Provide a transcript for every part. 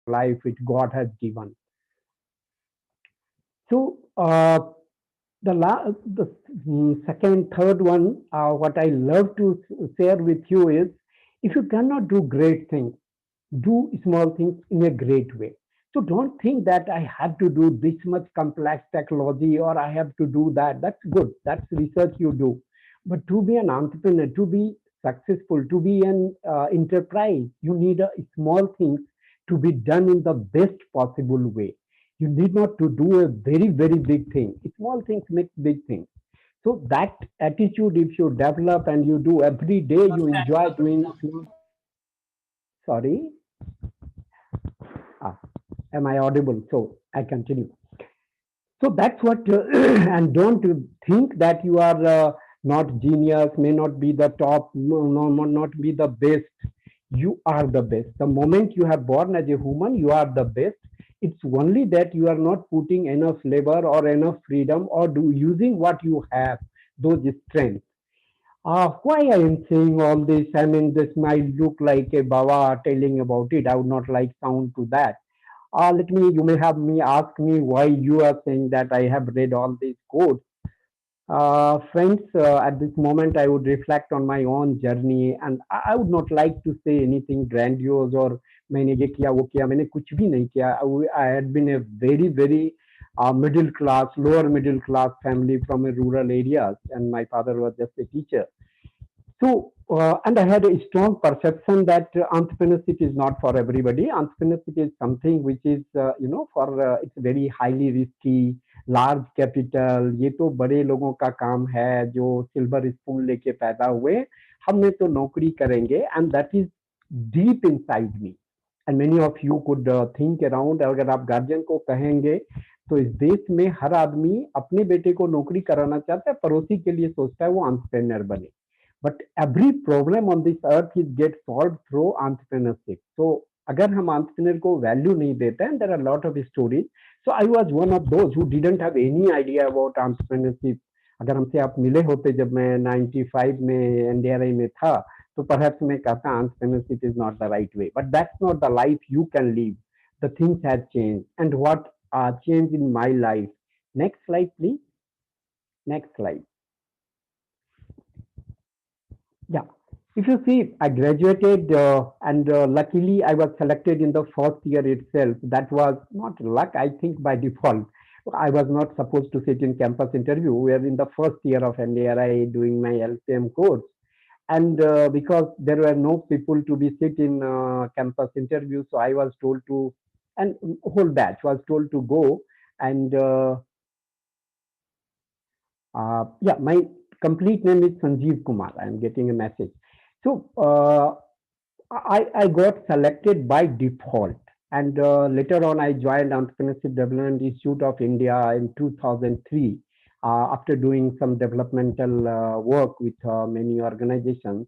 life which God has given. So the second, third one, what I love to share with you is, if you cannot do great things, do small things in a great way. So don't think that I have to do this much complex technology or I have to do that. That's good. That's research you do. But to be an entrepreneur, to be successful, to be an enterprise, you need a small things to be done in the best possible way. You need not to do a very, very big thing. Small things make big things. So that attitude, if you develop and you do every day, you enjoy doing small. Sorry. Ah, am I audible? So I continue. So that's what, and don't think that you are not genius, may not be the top, not be the best. You are the best. The moment you have born as a human, you are the best. It's only that you are not putting enough labor or enough freedom or using what you have, those strengths. Why I am saying all this? I mean, this might look like a Baba telling about it. I would not like sound to that. You may have me ask me why you are saying that I have read all these quotes. Friends, at this moment, I would reflect on my own journey, and I would not like to say anything grandiose or मैंने ये किया वो किया मैंने कुछ भी नहीं किया. I had been a very very middle class, lower middle class family from a rural areas, and my father was just a teacher. So, and I had a strong perception that entrepreneurship is not for everybody. Entrepreneurship is something which is, it's very highly risky, large capital. ये तो बड़े लोगों का काम है जो silver spoon लेके पैदा हुए. हमने तो नौकरी करेंगे, and that is deep inside me. And many of you could think around. अगर आप गार्जियन को कहेंगे तो इस देश में हर आदमी अपने बेटे को नौकरी कराना चाहता है, पड़ोसी के लिए सोचता है वो एंटरप्रेन्योर बने. But every problem on this earth is get solved through entrepreneurship. So अगर हम entrepreneur को value नहीं देते हैं, there are a lot of stories. So I was one of those who didn't have any idea about entrepreneurship. अगर हमसे आप मिले होते जब मैं 95 में NDRI में था, तो perhaps मैं कहता entrepreneurship is not the right way. But that's not the life you can live. The things have changed, and what changed in my life. Next slide, please. Next slide. Yeah. If you see, I graduated and luckily I was selected in the first year itself. That was not luck, I think by default. I was not supposed to sit in campus interview. We were in the first year of NDRI doing my LCM course. And because there were no people to be sit in campus interview, so I was told to, and whole batch was told to go. And yeah, my complete name is Sanjeev Kumar. I am getting a message. So I got selected by default, and later on I joined Entrepreneurship Development Institute of India in 2003 after doing some developmental work with many organizations.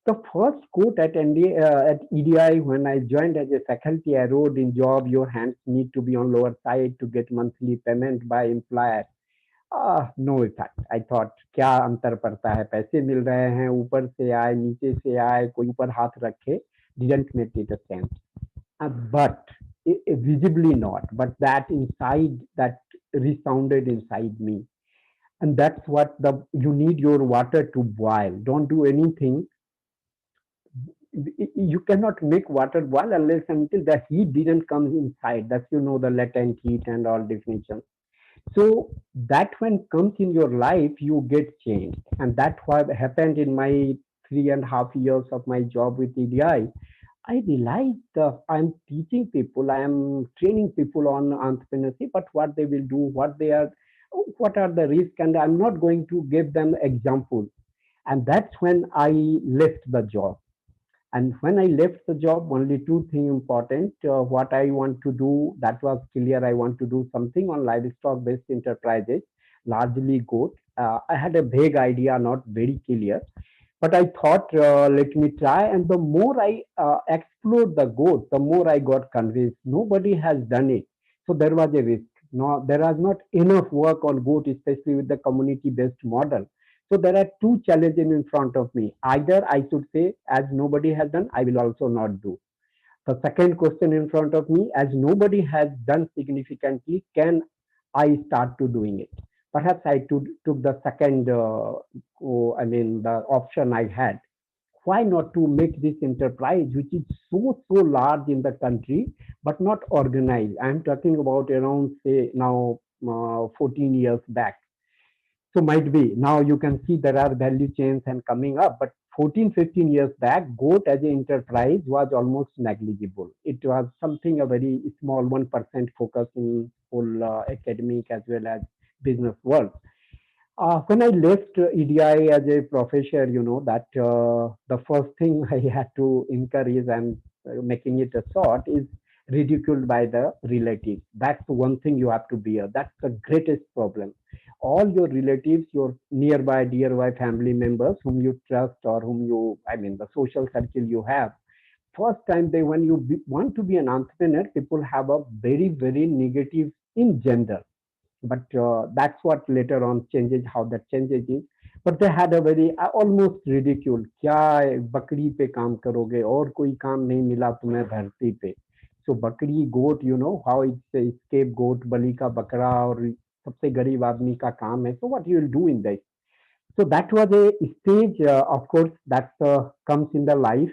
The first quote at at EDI when I joined as a faculty, I wrote, in job your hands need to be on lower side to get monthly payment by employer. No effect. I thought क्या अंतर पड़ता है, पैसे मिल रहे हैं, ऊपर से आए नीचे से आए, कोई ऊपर हाथ रखे. Didn't make it a sense. But visibly not, but that inside, that resounded inside me. And that's what you need your water to boil. Don't do anything. You cannot make water boil unless until the heat didn't come inside. That's, the latent heat and all definitions. So that when comes in your life, you get changed. And that's what happened in my 3.5 years of my job with EDI. I realized I'm teaching people, I am training people on entrepreneurship, but what they will do, what are the risks, and I'm not going to give them examples. And that's when I left the job. And when I left the job, only two things important. What I want to do, that was clear. I want to do something on livestock-based enterprises, largely goat. I had a vague idea, not very clear. But I thought, let me try. And the more I explored the goat, the more I got convinced. Nobody has done it. So there was a risk. No, there was not enough work on goat, especially with the community-based model. So there are two challenges in front of me. Either I should say, as nobody has done, I will also not do. The second question in front of me, as nobody has done significantly, can I start to doing it? Perhaps I took the second, the option I had. Why not to make this enterprise, which is so large in the country, but not organized? I'm talking about around, say, now 14 years back. So might be now you can see there are value chains and coming up, but 14, 15 years back, GOAT as an enterprise was almost negligible. It was something a very small 1% focus in whole academic as well as business world. When I left EDI as a professor, you know that the first thing I had to incur is, and making it a short, is ridiculed by the relatives. That's the one thing you have to bear. That's the greatest problem. All your relatives, your nearby, dearby family members whom you trust or whom you, the social circle you have, first time they, when you want to be an entrepreneur, people have a very negative in general, but that's what later on changes, how that changes is. But they had a very almost ridicule, क्या बकरी पे काम करोगे और कोई काम नहीं मिला तुम्हें धरती पे. So बकरी, goat, you know how it's a scapegoat, बलि का बकरा, और सबसे गरीब आदमी का काम है. So what you will do in this? So that was a stage, of course, that comes in the life.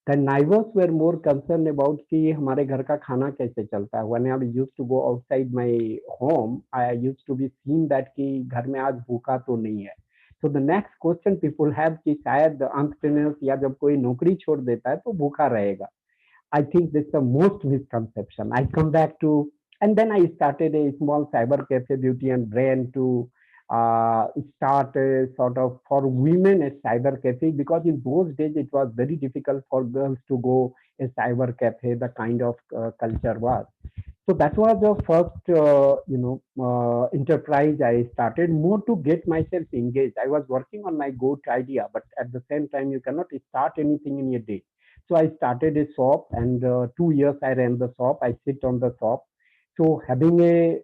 The neighbors were more concerned about कि हमारे घर का खाना कैसे चलता है. When I used to go outside my home, I used to be seen that कि घर में आज भूखा तो नहीं है. So the next question people have कि शायद entrepreneurs या जब कोई नौकरी छोड़ देता है तो भूखा रहेगा. I think this is the most misconception. I come back to, and then I started a small cyber cafe, beauty and brand, to start a sort of for women a cyber cafe, because in those days it was very difficult for girls to go a cyber cafe. The kind of culture was. So that was the first, enterprise I started, more to get myself engaged. I was working on my GOAT idea, but at the same time, you cannot start anything in a day. So I started a shop, and 2 years I ran the shop. I sit on the shop. So having a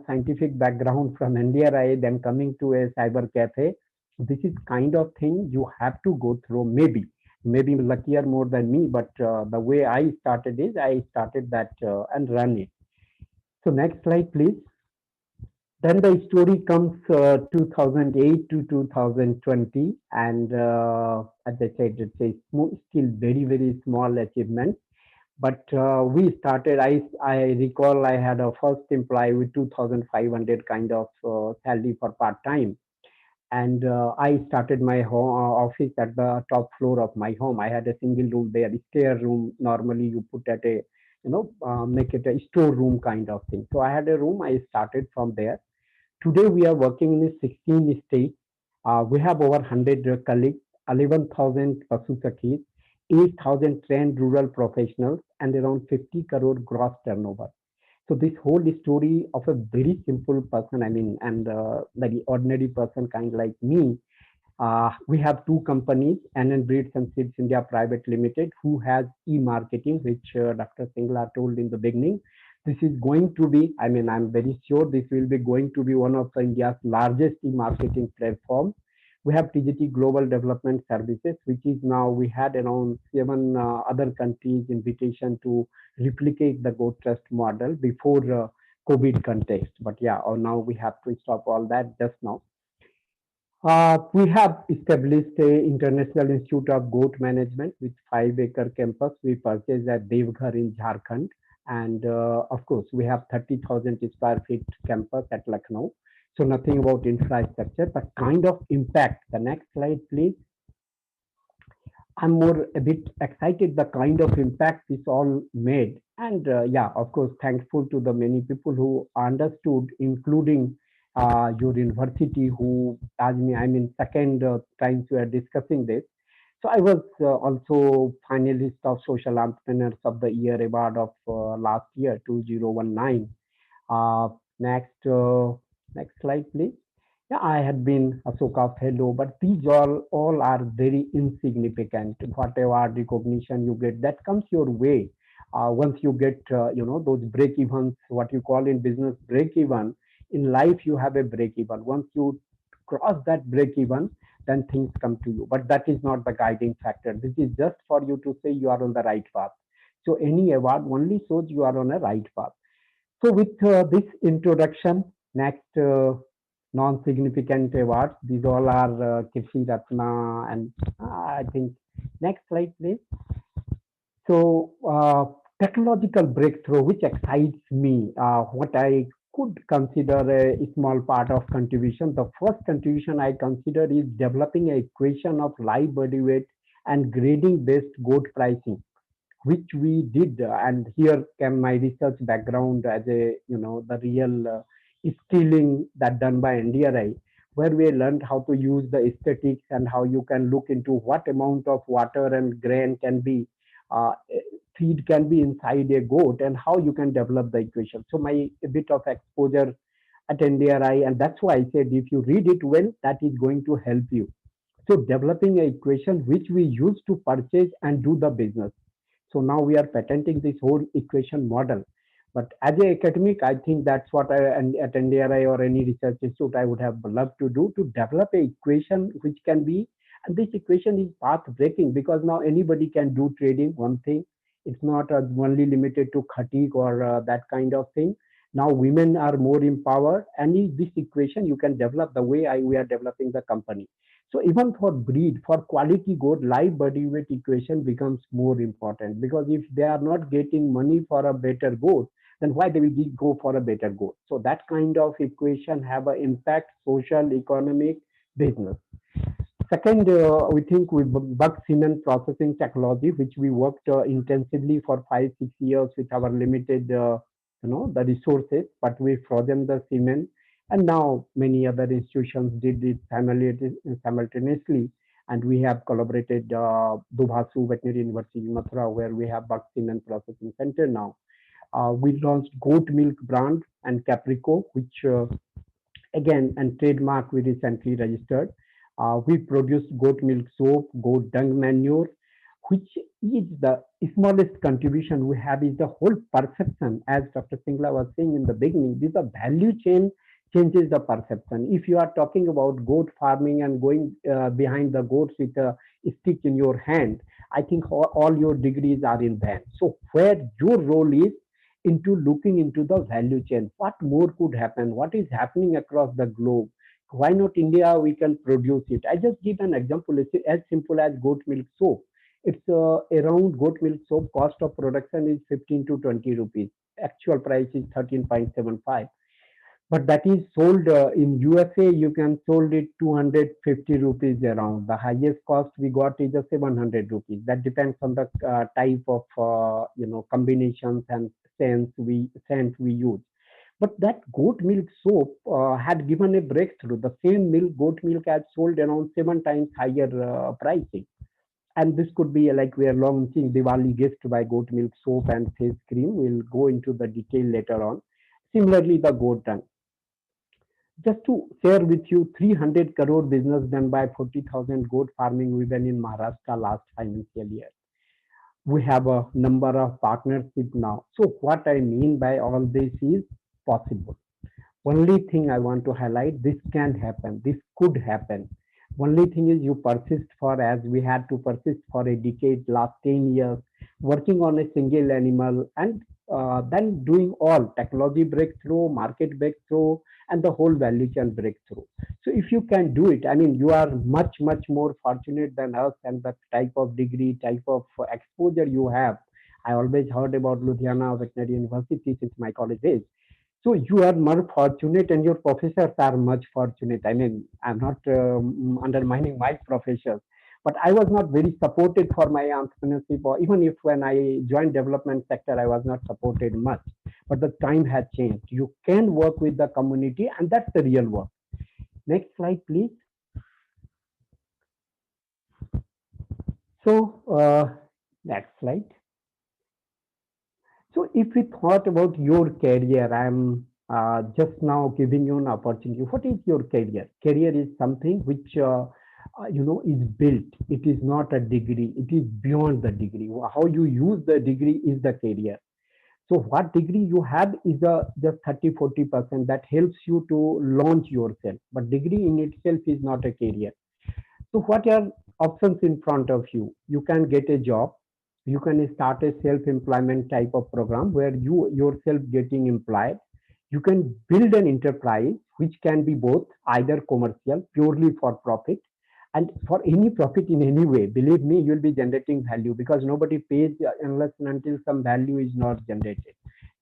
scientific background from NDRI, then coming to a cyber cafe, this is kind of thing you have to go through. Maybe luckier more than me, but the way I started is I started that and run it. So next slide, please. Then the story comes 2008 to 2020, and as I said, it's a still very small achievement. But we started. I recall I had a first employee with 2,500 kind of salary for part time, and I started my home office at the top floor of my home. I had a single room there, a stair room. Normally, you put at a make it a storeroom kind of thing. So I had a room. I started from there. Today we are working in 16 states. We have over 100 colleagues, 11,000 Pasu Sakhis, 8,000 trained rural professionals, and around 50 crore gross turnover. So this whole story of a very simple person, and very ordinary person, kind like me. We have two companies, NN Breeds and Seeds India Private Limited, who has e-marketing, which Dr. Singla told in the beginning. This is going to be, I'm very sure this will be going to be one of India's largest e-marketing platforms. We have TGT Global Development Services, which is now, we had around 7 other countries invitation to replicate the Go Trust model before COVID context. But yeah, now we have to stop all that just now. We have established a International Institute of Goat Management with 5-acre campus. We purchased at Devghar in Jharkhand. And of course, we have 30,000 square feet campus at Lucknow. So nothing about infrastructure, but kind of impact. The next slide, please. I'm more a bit excited the kind of impact this all made. And yeah, of course, thankful to the many people who understood, including your university, who asked me, second times we are discussing this. So I was also finalist of Social Entrepreneurs of the Year award of last year, 2019. Uh, next, next slide, please. Yeah, I had been ASHOKA Fellow, but these all are very insignificant. Whatever recognition you get, that comes your way. Once you get, those break evens, what you call in business break even, in life you have a break even. Once you cross that break even, then things come to you. But that is not the guiding factor. This is just for you to say you are on the right path. So any award only shows you are on a right path. So with this introduction, next non-significant awards, these all are Kirti Ratna, and I think next slide, please. So technological breakthrough, which excites me, what I could consider a small part of contribution. The first contribution I consider is developing an equation of live body weight and grading based goat pricing, which we did. And here can my research background as a, the real skilling that done by NDRI, where we learned how to use the aesthetics and how you can look into what amount of water and grain can be, uh, feed can be inside a goat, and how you can develop the equation. So my a bit of exposure at NDRI, and that's why I said if you read it well, that is going to help you. So developing an equation which we use to purchase and do the business. So now we are patenting this whole equation model. But as an academic, I think that's what at NDRI or any research institute I would have loved to do, to develop a equation which can be, and this equation is path breaking because now anybody can do trading. One thing, it's not only limited to Khatik or that kind of thing. Now women are more empowered, and in this equation you can develop the way we are developing the company. So even for breed, for quality goat, live body weight equation becomes more important, because if they are not getting money for a better goat, then why they will go for a better goat? So that kind of equation have an impact, social, economic, business. Second, we think with bulk cement processing technology, which we worked intensively for 5 6 years with our limited, the resources, but we frozen the cement, and now many other institutions did it simultaneously, and we have collaborated GADVASU Veterinary University Mathura, where we have bulk cement processing center now. We launched goat milk brand and Caprico, which again, and trademark we recently registered. We produce goat milk soap, goat dung manure, which is the smallest contribution we have is the whole perception. As Dr. Singla was saying in the beginning, this is a value chain changes the perception. If you are talking about goat farming and going behind the goats with a stick in your hand, I think all your degrees are in vain. So where your role is into looking into the value chain, what more could happen, what is happening across the globe, why not India, we can produce it. I just give an example. It's as simple as goat milk soap. It's around goat milk soap cost of production is 15 to 20 rupees. Actual price is 13.75. But that is sold in USA, you can sold it 250 rupees around. The highest cost we got is 700 rupees. That depends on the type of, combinations and scent we use. But that goat milk soap had given a breakthrough. The same milk, goat milk, had sold around 7 times higher pricing. And this could be like we are launching Diwali gift by goat milk soap and face cream. We'll go into the detail later on. Similarly, the goat dung. Just to share with you, 300 crore business done by 40,000 goat farming women in Maharashtra last financial year. We have a number of partnership now. So what I mean by all this is possible. Only thing I want to highlight, this can happen, this could happen. Only thing is you persist for, as we had to persist for a decade, last 10 years, working on a single animal, and then doing all technology breakthrough, market breakthrough, and the whole value chain breakthrough. So if you can do it, I mean, you are much, much more fortunate than us, and the type of degree, type of exposure you have. I always heard about Ludhiana Veterinary University since my college days. So you are more fortunate, and your professors are much fortunate. I mean, I'm not undermining my professors, but I was not very supported for my entrepreneurship, or even if when I joined development sector, I was not supported much. But the time has changed. You can work with the community, and that's the real work. Next slide, please. So next slide. So if we thought about your career, I'm just now giving you an opportunity. What is your career? Career is something which is built. It is not a degree. It is beyond the degree. How you use the degree is the career. So what degree you have is just 30-40% that helps you to launch yourself. But degree in itself is not a career. So what are options in front of you? You can get a job. You can start a self-employment type of program where you yourself getting employed. You can build an enterprise which can be both either commercial, purely for profit, and for any profit in any way. Believe me, you'll be generating value because nobody pays unless and until some value is not generated.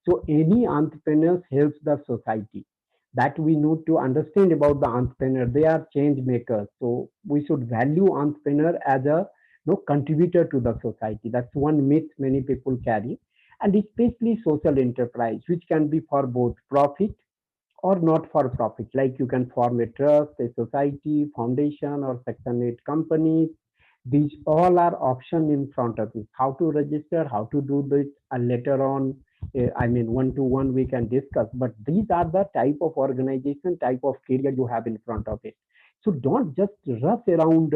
So any entrepreneur helps the society. That we need to understand about the entrepreneur. They are change makers. So we should value entrepreneur as a contributor to the society. That's one myth many people carry. And especially social enterprise, which can be for both profit or not for profit. Like you can form a trust, a society, foundation, or Section 8 companies. These all are options in front of you. How to register, how to do this, and later on, I mean, one to one we can discuss. But these are the type of organization, type of career you have in front of it. So don't just rush around,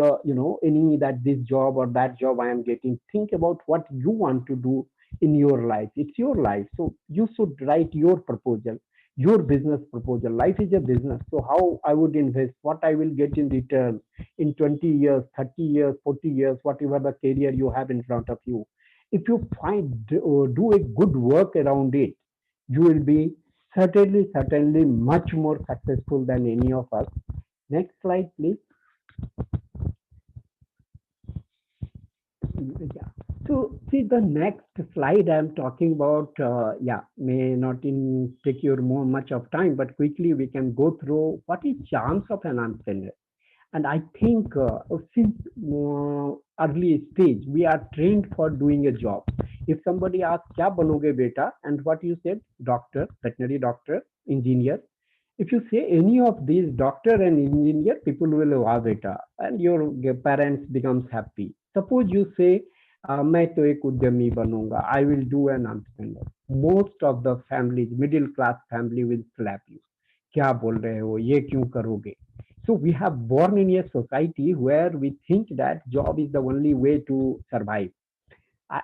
any that this job or that job I am getting. Think about what you want to do in your life. It's your life. So you should write your proposal, your business proposal. Life is a business. So how I would invest, what I will get in return in 20 years, 30 years, 40 years, whatever the career you have in front of you. If you do a good work around it, you will be certainly much more successful than any of us. Next slide, please. Yeah. So see the next slide I'm talking about, may not take your more much of time, but quickly we can go through what is charms of an entrepreneur. And I think since early stage, we are trained for doing a job. If somebody asks, "Kya banoge beta?" and what you said, doctor, veterinary doctor, engineer. If you say any of these, doctor and engineer, people will wow beta, and your parents becomes happy. Suppose you say, मैं तो एक उद्यमी बनूंगा, I will do an entrepreneur. Most of the families, middle class family will slap you. क्या बोल रहे हो, ये क्यों करोगे? So we have born in a society where we think that job is the only way to survive.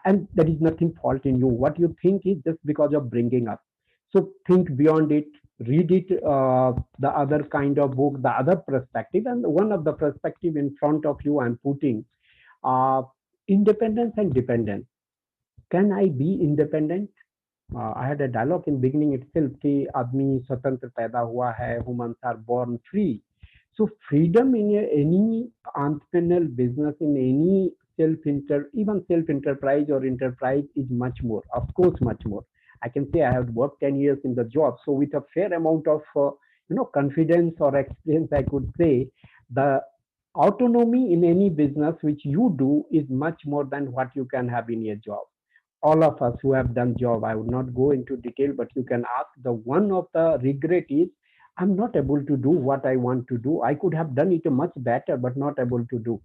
And there is nothing fault in you. What you think is just because of bringing up. So think beyond it, read it, the other kind of book, the other perspective, and one of the perspective in front of you I'm putting, uh, independence and dependence. Can I be independent? I had a dialogue in beginning itself कि आदमी स्वतंत्र पैदा हुआ है, humans are born free. So freedom in any entrepreneurial business, in any even self enterprise or enterprise is much more. Of course, much more. I can say I have worked 10 years in the job, so with a fair amount of confidence or experience, I could say the autonomy in any business which you do is much more than what you can have in a job. All of us who have done job, I would not go into detail, but you can ask. The one of the regret is I'm not able to do what I want to do. I could have done it much better, but not able to do.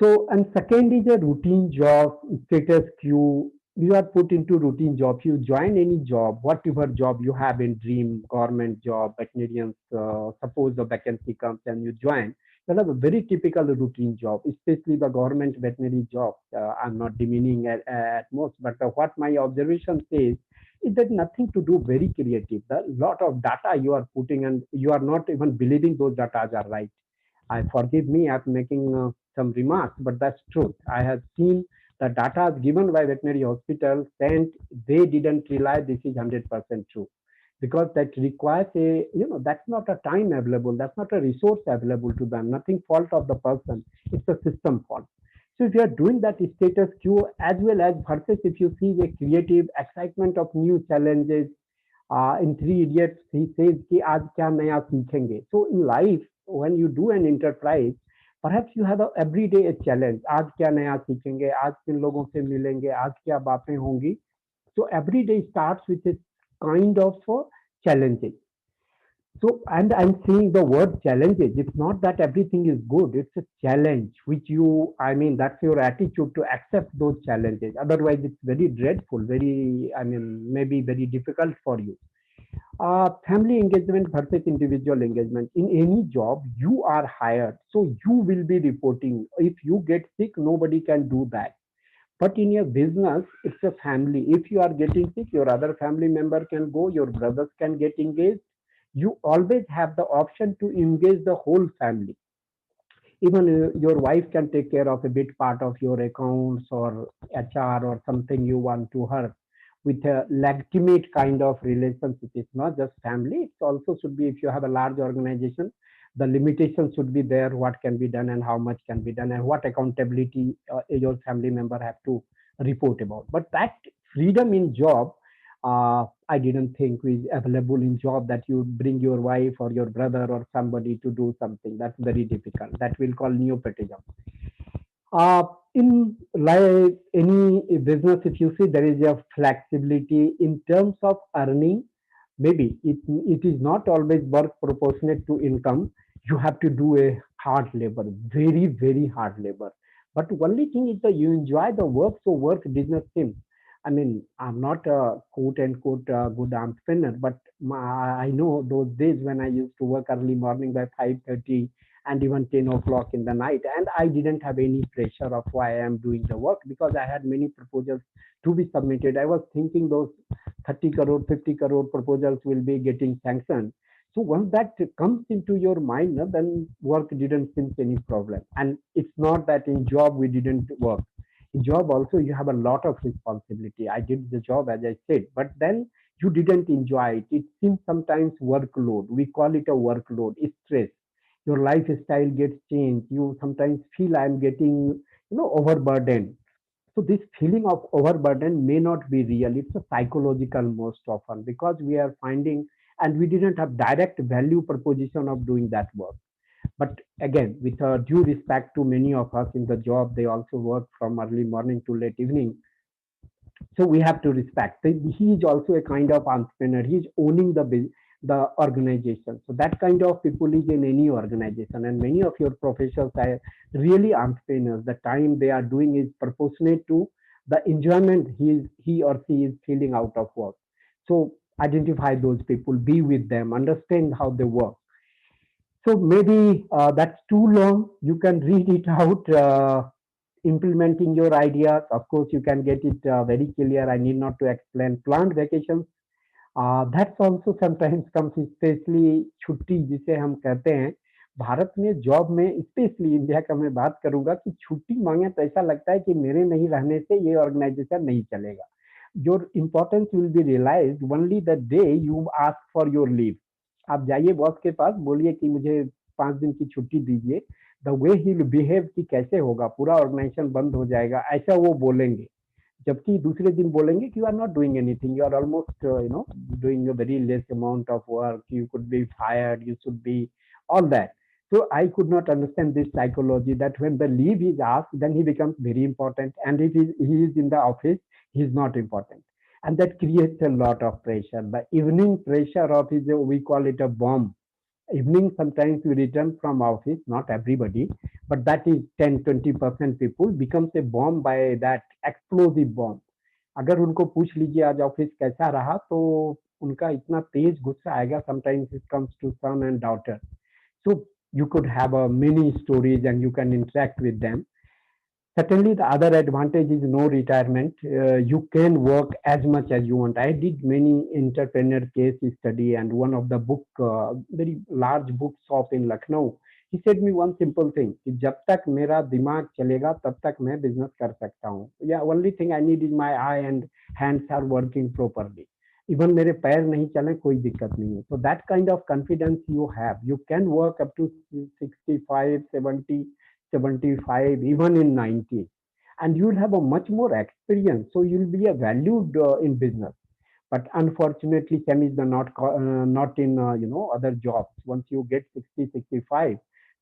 So, and second is a routine job, status quo. You are put into routine job. You join any job, whatever job you have in dream, government job, veterinarians, suppose the vacancy comes and you join. That is a very typical routine job, especially the government veterinary job. I'm not demeaning at most, but what my observation says is that nothing to do very creative. The lot of data you are putting and you are not even believing those data are right. I forgive me, I'm making some remarks, but that's truth. I have seen the data given by veterinary hospitals and they didn't rely this is 100% true because that requires that's not a time available, that's not a resource available to them. Nothing fault of the person, it's a system fault. So if you are doing that status quo as well as versus if you see the creative excitement of new challenges, in Three Idiots, he says कि आज क्या नया सीखेंगे. So in life, when you do an enterprise, perhaps you have every day a challenge. आज क्या नया सीखेंगे, आज किन लोगों से मिलेंगे, आज क्या बातें होंगी. So every day starts with a kind of challenges. So, and I'm saying the word challenges. It's not that everything is good. It's a challenge which I mean, that's your attitude to accept those challenges. Otherwise, it's very dreadful, maybe very difficult for you. Family engagement versus individual engagement. In any job, you are hired, so you will be reporting. If you get sick, nobody can do that. But in your business, it's a family. If you are getting sick, your other family member can go, your brothers can get engaged. You always have the option to engage the whole family. Even your wife can take care of a bit part of your accounts or HR or something you want to her with a legitimate kind of relationship. It's not just family. It also should be if you have a large organization, the limitations should be there. What can be done and how much can be done and what accountability your family member have to report about. But that freedom in job, I didn't think is available in job that you bring your wife or your brother or somebody to do something. That's very difficult. That will call nepotism. In like any business, if you see there is a flexibility in terms of earning, maybe it is not always work proportionate to income. You have to do a hard labor, very, very hard labor. But only thing is that you enjoy the work, so work business seems. I mean, I'm not a quote unquote good entrepreneur, but I know those days when I used to work early morning by 5:30 and even 10 o'clock in the night. And I didn't have any pressure of why I am doing the work because I had many proposals to be submitted. I was thinking those 30 crore, 50 crore proposals will be getting sanctioned. So once that comes into your mind, then work didn't seem any problem. And it's not that in job we didn't work. In job also you have a lot of responsibility. I did the job as I said, but then you didn't enjoy it. It seems sometimes workload. We call it a workload. It's stress. Your lifestyle gets changed. You sometimes feel I'm getting, overburdened. So this feeling of overburden may not be real. It's a psychological most often because we are finding and we didn't have direct value proposition of doing that work. But again, with due respect to many of us in the job, they also work from early morning to late evening. So we have to respect. He is also a kind of entrepreneur. He's owning the organization. So that kind of people is in any organization, and many of your professionals are really entrepreneurs. The time they are doing is proportionate to the enjoyment he or she is feeling out of work. So identify those people, be with them, understand how they work. So maybe that's too long. You can read it out. Implementing your ideas. Of course, you can get it very clear. I need not to explain. Planned vacations. That's also sometimes comes, specially छुट्टी जिसे हम कहते हैं भारत में job में, specially India का मैं बात करूंगा कि छुट्टी मांगे तो ऐसा लगता है कि मेरे नहीं रहने से ये ऑर्गेनाइजेशन नहीं चलेगा. Your importance will be realize only the day you ask for your leave. आप जाइए बॉस के पास, बोलिए कि मुझे 5 दिन की छुट्टी दीजिए. The way he will behave कि कैसे होगा, पूरा ऑर्गेनाइजेशन बंद हो जाएगा, ऐसा वो बोलेंगे. जबकि दूसरे दिन बोलेंगे कि you are not doing anything, you are almost doing a very less amount of work, you could be fired, you should be all that. So I could not understand this psychology that when the leave is asked, then he becomes very important, and if he is in the office, he is not important, and that creates a lot of pressure. The evening pressure of is we call it a bomb. Evening sometimes we return from office, not everybody, but that is 10-20% people becomes a bomb by that explosive bomb. अगर उनको पूछ लीजिए आज office कैसा रहा तो उनका इतना तेज गुस्सा आएगा. Sometimes it comes to son and daughter. So you could have a many stories and you can interact with them. Certainly, the other advantage is no retirement. You can work as much as you want. I did many entrepreneur case study, and one of the book, very large book shop in Lucknow, he said me one simple thing कि जब तक मेरा दिमाग चलेगा तब तक मैं business कर सकता हूँ. Yeah, only thing I need is my eye and hands are working properly. Even मेरे पैर नहीं चले कोई दिक्कत नहीं है. So that kind of confidence you have, you can work up to 65, 70, 75, even in 90, and you'll have a much more experience. So you'll be a valued in business. But unfortunately, Sam is the not in other jobs. Once you get 60, 65,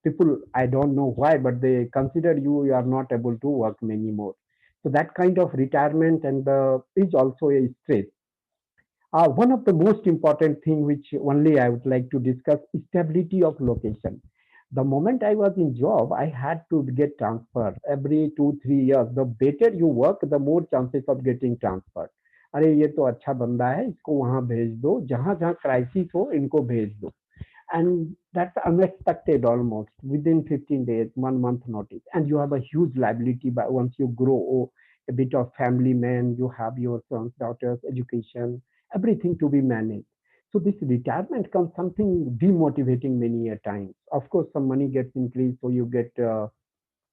people, I don't know why, but they consider you are not able to work many more. So that kind of retirement and is also a stress. One of the most important thing which only I would like to discuss is stability of location. The moment I was in job, I had to get transferred every 2-3 years. The better you work, the more chances of getting transferred. अरे ये तो अच्छा बंदा है, इसको वहां भेज दो, जहां जहां क्राइसिस हो इनको भेज दो. And that's unexpected almost within 15 days, 1 month notice. And you have a huge liability by once you grow a bit of family man, you have your sons, daughters, education, everything to be managed. So this retirement comes something demotivating many a times. Of course, some money gets increased, so you get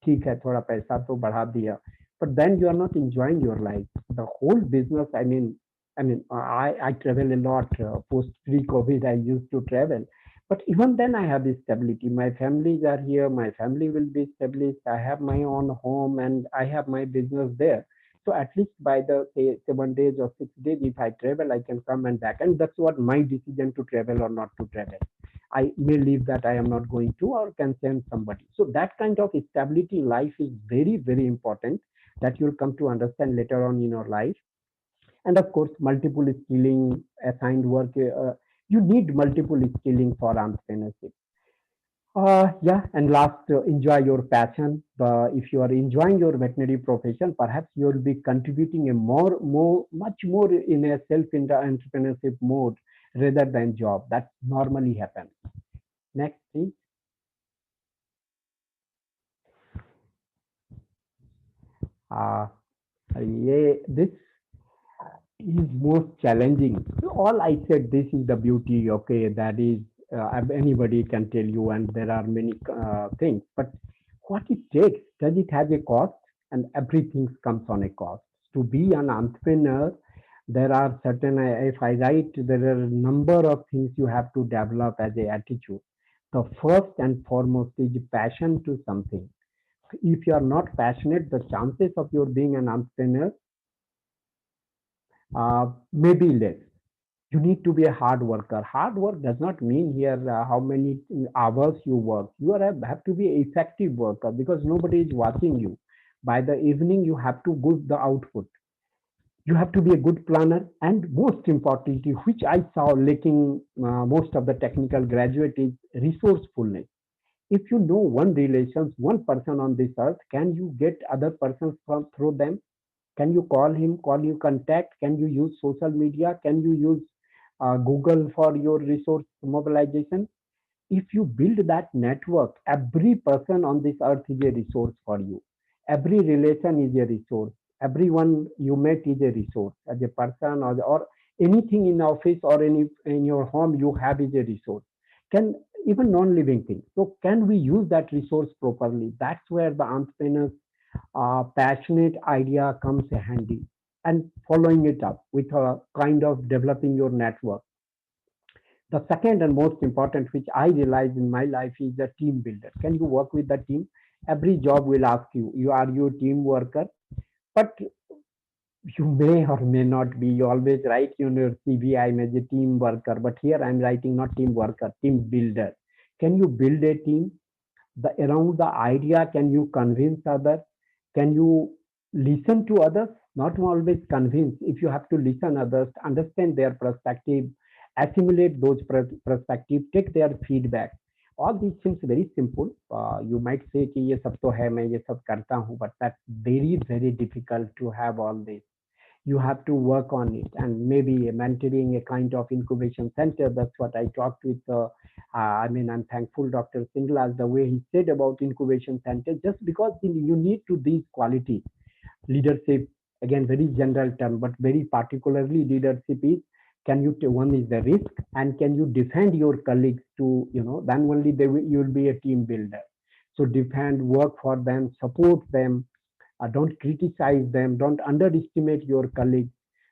ठीक है थोड़ा पैसा तो बढ़ा दिया, but then you are not enjoying your life. The whole business, I travel a lot. Post pre-COVID, I used to travel, but even then I have this stability. My families are here. My family will be established. I have my own home and I have my business there. So at least by the say 7 days or 6 days, if I travel, I can come and back, and that's what my decision to travel or not to travel. I may leave that I am not going to or can send somebody. So that kind of stability in life is very, very important that you'll come to understand later on in your life. And of course, multiple skilling, assigned work. You need multiple skilling for entrepreneurship. Yeah, and last, enjoy your passion. If you are enjoying your veterinary profession, perhaps you will be contributing a much more in a self-entrepreneurship mode rather than job. That normally happens. Next, please. Uh, yeah, this is most challenging. All I said, this is the beauty. Okay, that is anybody can tell you, and there are many things. But what it takes, does it have a cost? And everything comes on a cost. To be an entrepreneur, there are certain. If I write, there are a number of things you have to develop as a attitude. The first and foremost is passion to something. If you are not passionate, the chances of your being an entrepreneur may be less. You need to be a hard worker. Hard work does not mean here how many hours you work. You have to be an effective worker because nobody is watching you. By the evening, you have to give the output. You have to be a good planner, and most importantly, which I saw lacking most of the technical graduate, is resourcefulness. If you know one relations, one person on this earth, can you get other persons from through them? Can you call him, call you contact? Can you use social media? Can you use Google for your resource mobilization? If you build that network, every person on this earth is a resource for you. Every relation is a resource. Everyone you met is a resource. As a person or anything in office or in your home you have is a resource. Can even non-living things. So can we use that resource properly? That's where the entrepreneur's passionate idea comes handy, and following it up with a kind of developing your network. The second and most important, which I realize in my life, is the team builder. Can you work with the team? Every job will ask you, are you a team worker? But you may or may not be. You always write in your CV, I'm as a team worker. But here I'm writing not team worker, team builder. Can you build a team? Around the idea, can you convince others? Can you listen to others? Not always convince. If you have to listen others, understand their perspective, assimilate those perspective, take their feedback. All these seems very simple. You might say कि ये सब तो है, मैं ये सब करता हूँ, but that's very very difficult to have all this. You have to work on it, and maybe mentoring a kind of incubation center. That's what I talked with. I'm thankful Dr. Singlas the way he said about incubation center, just because you need to these qualities. Leadership, again, very general term, but very particularly leadership is, can you, one is the risk, and can you defend your colleagues to, then only you will be a team builder. So defend, work for them, support them, don't criticize them, don't underestimate your colleagues.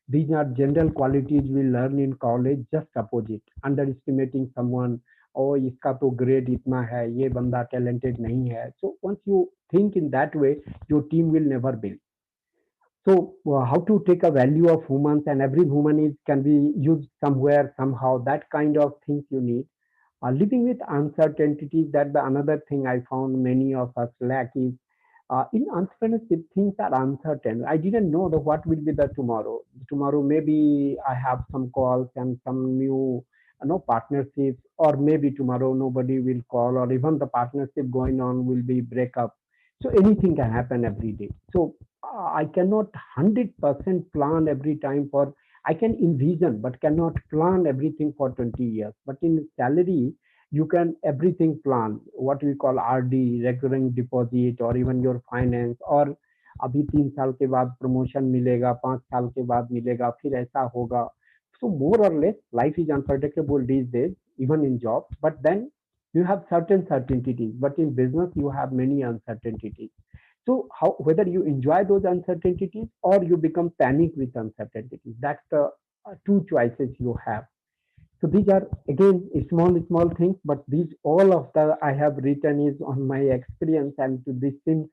These are general qualities we learn in college. Just opposite, underestimating someone. Oh, इसका तो grade इतना है, ये बंदा talented नहीं है. So once you think in that way, your team will never build. So how to take a value of humans, and every human is can be used somewhere somehow. That kind of things you need. Living with uncertainties, that the another thing I found many of us lack is, in entrepreneurship, things are uncertain. I didn't know what will be the tomorrow. Tomorrow, maybe I have some calls and some new partnerships, or maybe tomorrow nobody will call, or even the partnership going on will be break up. So anything can happen every day. So I cannot 100% plan every time for. I can envision, but cannot plan everything for 20 years. But in salary, you can everything plan, what we call RD, recurring deposit, or even your finance, or अभी 3 साल के बाद promotion मिलेगा, 5 साल के बाद मिलेगा, फिर ऐसा होगा. So more or less, life is unpredictable these days, even in jobs. But then you have certain certainties. But in business, you have many uncertainties. So how whether you enjoy those uncertainties or you become panic with uncertainties, that's the two choices you have. So these are again small things, but these all of the I have written is on my experience, and to this seems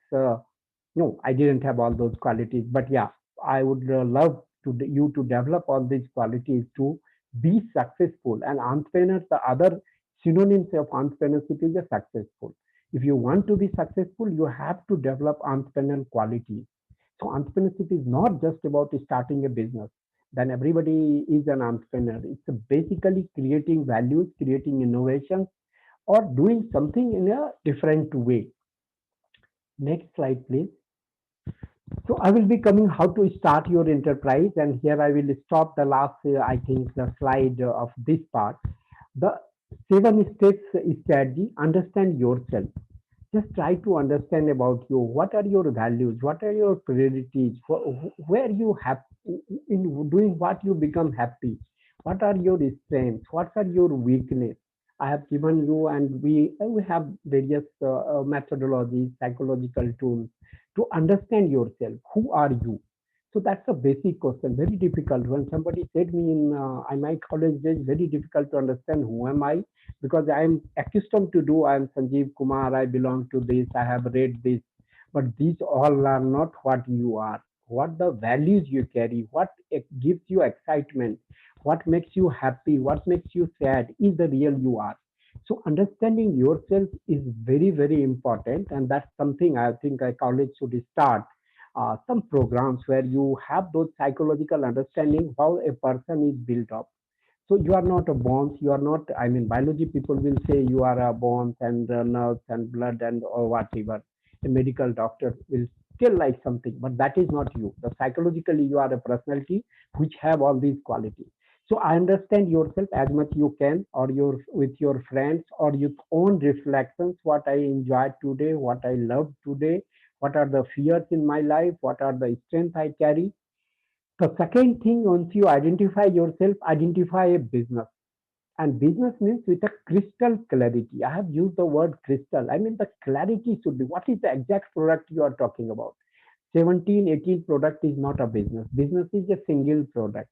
no, I didn't have all those qualities, but yeah, I would love you to develop all these qualities to be successful. And entrepreneurs, the other synonyms of entrepreneurship is a successful. If you want to be successful, you have to develop entrepreneurial qualities. So entrepreneurship is not just about starting a business. Then everybody is an entrepreneur. It's basically creating values, creating innovations, or doing something in a different way. Next slide, please. So I will be coming how to start your enterprise, and here I will stop the last, I think, the slide of this part. The 7 steps strategy. Understand yourself. Just try to understand about you. What are your values? What are your priorities? Where you have in doing what you become happy? What are your strengths? What are your weakness? I have given you, and we have various methodologies, psychological tools to understand yourself. Who are you? So that's a basic question. Very difficult. When somebody said me in my college days, very difficult to understand who am I, because I am accustomed to do. I am Sanjeev Kumar. I belong to this. I have read this, but these all are not what you are. What the values you carry, what gives you excitement, what makes you happy, what makes you sad is the real you are. So understanding yourself is very important, and that's something I think a college should start. Some programs where you have those psychological understanding how a person is built up. So you are not a bones, you are not, I mean, biology people will say you are a bones and nerves and blood and or whatever. A medical doctor will still like something, but that is not you. The psychologically you are a personality which have all these qualities. So I understand yourself as much you can, or your with your friends or your own reflections. What I enjoyed today, what I love today, what are the fears in my life, what are the strengths I carry. The second thing, once you identify yourself, identify a business. And business means with a crystal clarity. I have used the word crystal. I mean, the clarity should be what is the exact product you are talking about. 17, 18 product is not a business. Business is a single product.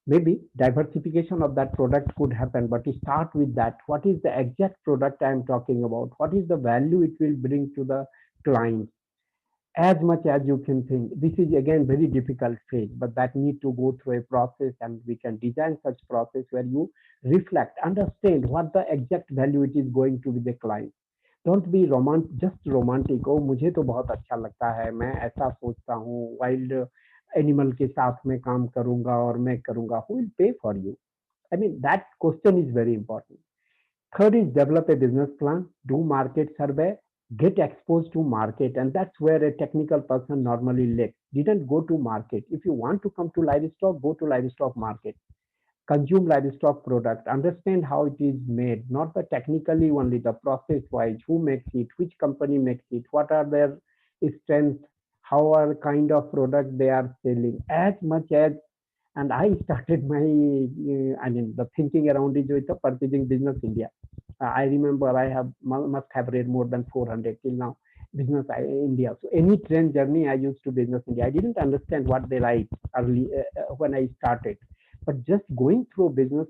Maybe diversification of that product could happen, but start with that. What is the exact product I am talking about? What is the value it will bring to the client? As much as you can think. This is again very difficult phase, but that need to go through a process, and we can design such process where you reflect, understand what the exact value it is going to be the client. Don't be just romantic. Oh, मुझे तो बहुत अच्छा लगता है, मैं ऐसा सोचता हूँ, वाइल्ड एनिमल के साथ में काम करूंगा और मैं करूंगा. Who will pay for you? I mean, that question is very important. Third is develop a business plan, do market survey, get exposed to market, and that's where a technical person normally lacks. Didn't go to market. If you want to come to livestock, go to livestock market. Consume livestock product. Understand how it is made, not the technically only, the process wise, who makes it, which company makes it, what are their strengths, how are kind of product they are selling. As much as and I started my, I mean, the thinking around it with the purchasing business India. I remember I have must have read more than 400 till now. Business India. So any train journey I used to business India. I didn't understand what they write early when I started, but just going through business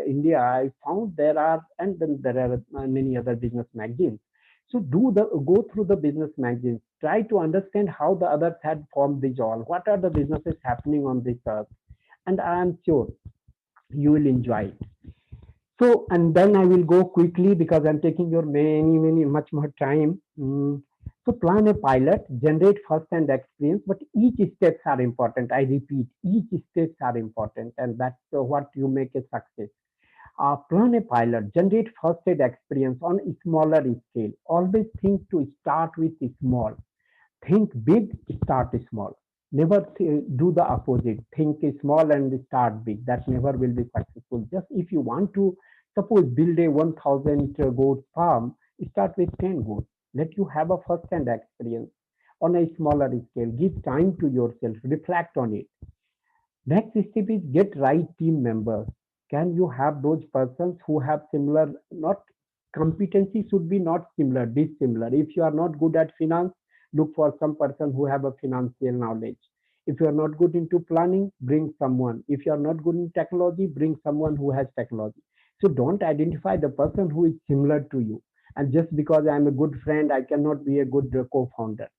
India, I found there are, and then there are many other business magazines. So go through the business magazines. Try to understand how the others had formed these all. What are the businesses happening on this earth? And I am sure you will enjoy it. So, and then I will go quickly because I'm taking your much more time. So, plan a pilot, generate first-hand experience, but each steps are important. I repeat, each steps are important, and that's what you make a success. Plan a pilot, generate first-hand experience on a smaller scale. Always think to start with small. Think big, start small. Never do the opposite. Think small and start big. That never will be successful. Just if you want to, suppose, build a 1,000 goat farm, start with 10 goats. Let you have a first hand experience on a smaller scale. Give time to yourself, reflect on it. Next step is get right team members. Can you have those persons who have similar, not competency should be not similar, dissimilar. If you are not good at finance, look for some person who have a financial knowledge. If you are not good into planning, bring someone. If you are not good in technology, bring someone who has technology. So don't identify the person who is similar to you. And just because I am a good friend, I cannot be a good co-founder.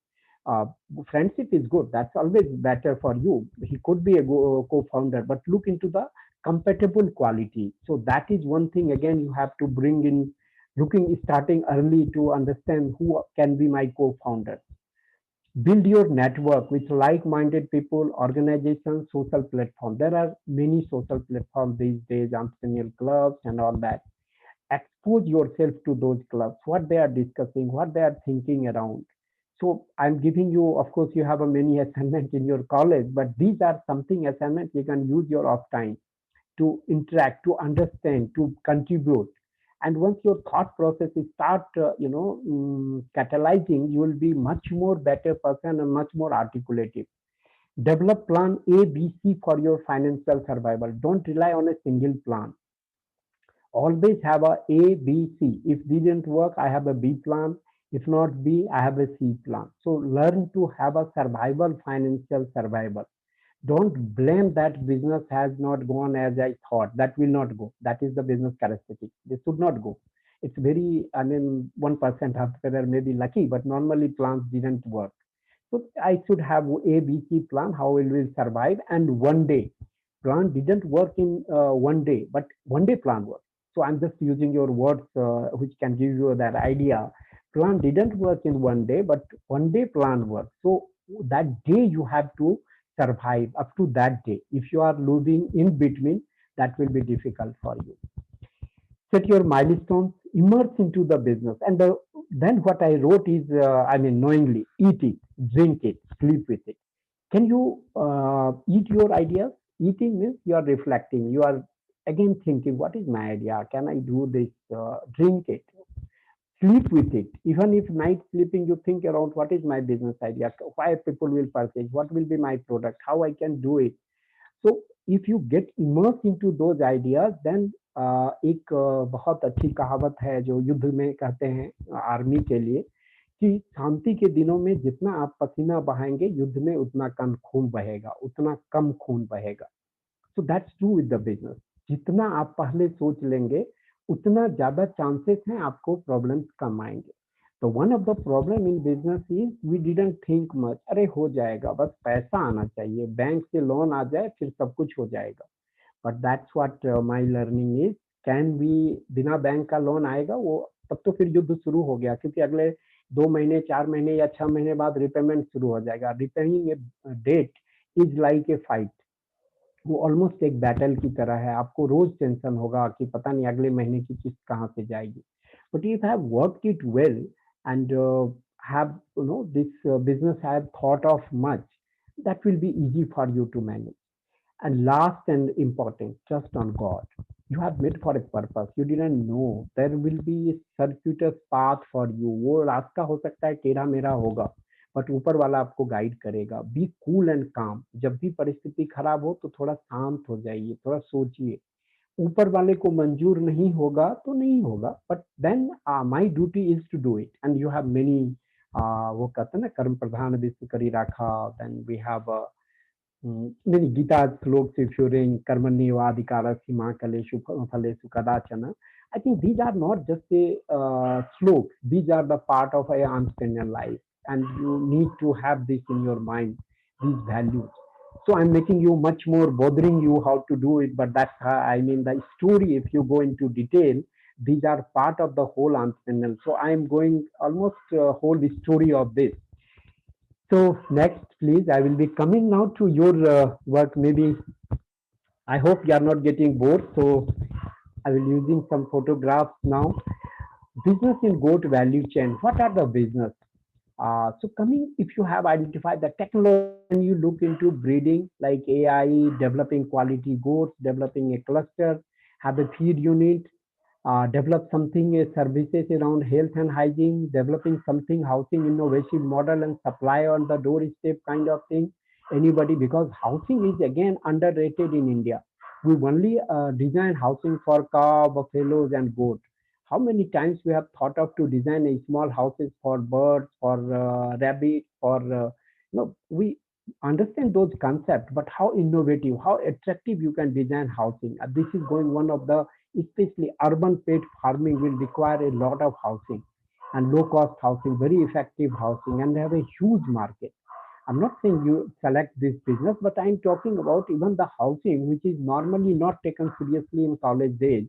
uh, Friendship is good, that's always better for you. He could be a co-founder, but look into the compatible quality. So that is one thing again you have to bring in, looking starting early to understand who can be my co-founder. Build your network with like-minded people, organizations, social platforms. There are many social platforms these days, entrepreneurial clubs and all that. Expose yourself to those clubs, what they are discussing, what they are thinking around. So I'm giving you, of course, you have a many assignments in your college, but these are something assignments you can use your off time to interact, to understand, to contribute. And once your thought process is start, catalyzing, you will be much more better person and much more articulative. Develop plan A, B, C for your financial survival. Don't rely on a single plan. Always have a B, C. If didn't work, I have a B plan. If not B, I have a C plan. So learn to have a survival, financial survival. Don't blame that business has not gone as I thought. That will not go. That is the business characteristic. They should not go. It's very, I mean, 1% of whether maybe lucky, but normally plans didn't work. So I should have a B, C plan, how will we survive, and one day plan didn't work in one day, but one day plan worked. So I'm just using your words, which can give you that idea. Plan didn't work in one day, but one day plan worked. So that day you have to survive up to that day. If you are losing in between, that will be difficult for you. Set your milestones, immerse into the business. And then what I wrote is, knowingly, eat it, drink it, sleep with it. Can you eat your ideas? Eating means you are reflecting, you are again thinking, what is my idea? Can I do this? Drink it, sleep with it. Even if night sleeping, you think around what is my business idea? Why people will purchase? What will be my product? How I can do it? So if you get immersed into those ideas, then एक बहुत अच्छी कहावत है जो युद्ध में कहते हैं आर्मी के लिए कि शांति के दिनों में जितना आप पसीना बहाएंगे युद्ध में उतना कम खून बहेगा, उतना कम खून बहेगा. So that's true with the business. जितना आप पहले सोच लेंगे उतना ज्यादा चांसेस हैं आपको प्रॉब्लम्स कम आएंगे. तो one of the problem in business is we didn't think much. अरे हो जाएगा, बस पैसा आना चाहिए, बैंक से लोन आ जाए फिर सब कुछ हो जाएगा. But that's what my learning is. Can be बिना बैंक का लोन आएगा वो, तब तो फिर युद्ध शुरू हो गया, क्योंकि अगले 2 महीने 4 महीने या 6 महीने बाद रिपेमेंट शुरू हो जाएगा. Repaying a debt is like a fight. वो ऑलमोस्ट एक बैटल की तरह है. आपको रोज टेंशन होगा कि पता नहीं अगले महीने की किस्त कहाँ से जाएगी. But if have worked it well and have this business have thought of much, that will be easy for you to manage. And last and important, trust on God. You have made for a purpose. You didn't know there will be a circuitous path for you. वो रास्ता हो सकता है टेढ़ा मेढ़ा होगा, but ऊपर वाला आपको गाइड करेगा. बी कूल एंड काम. जब भी परिस्थिति खराब हो तो थोड़ा शांत हो जाइए, थोड़ा सोचिए. ऊपर वाले को मंजूर नहीं होगा तो नहीं होगा, but then my duty is to do it. And you have many, वो कहते हैं ना, कर्म प्रधान विश्व करी राखा. Then we have many Gita sloks, if you ring Karmanyevadikara Sima Kaleshu Phalesu Kadachana. I think these are not just a sloks, these are the part of a entrepreneurial life, and you need to have this in your mind, these values. So I'm making you much more bothering you how to do it, but that's how, I mean, the story, if you go into detail, these are part of the whole entrepreneurial. So I'm going almost whole story of this. So next, please, I will be coming now to your work. Maybe I hope you are not getting bored. So I will using some photographs now. Business in goat value chain. What are the business? So coming, if you have identified the technology, then you look into breeding like AI, developing quality goats, developing a cluster, have a feed unit, develop something services around health and hygiene, developing something housing innovative model and supply on the doorstep kind of thing. anybody, because housing is again underrated in India. We only design housing for cow, buffaloes, and goat. How many times we have thought of to design a small houses for birds, for rabbits, for we understand those concepts, but how innovative, how attractive you can design housing. This is going one of the, especially urban pet farming will require a lot of housing and low cost housing, very effective housing, and they have a huge market. I'm not saying you select this business, but I'm talking about even the housing, which is normally not taken seriously in college days,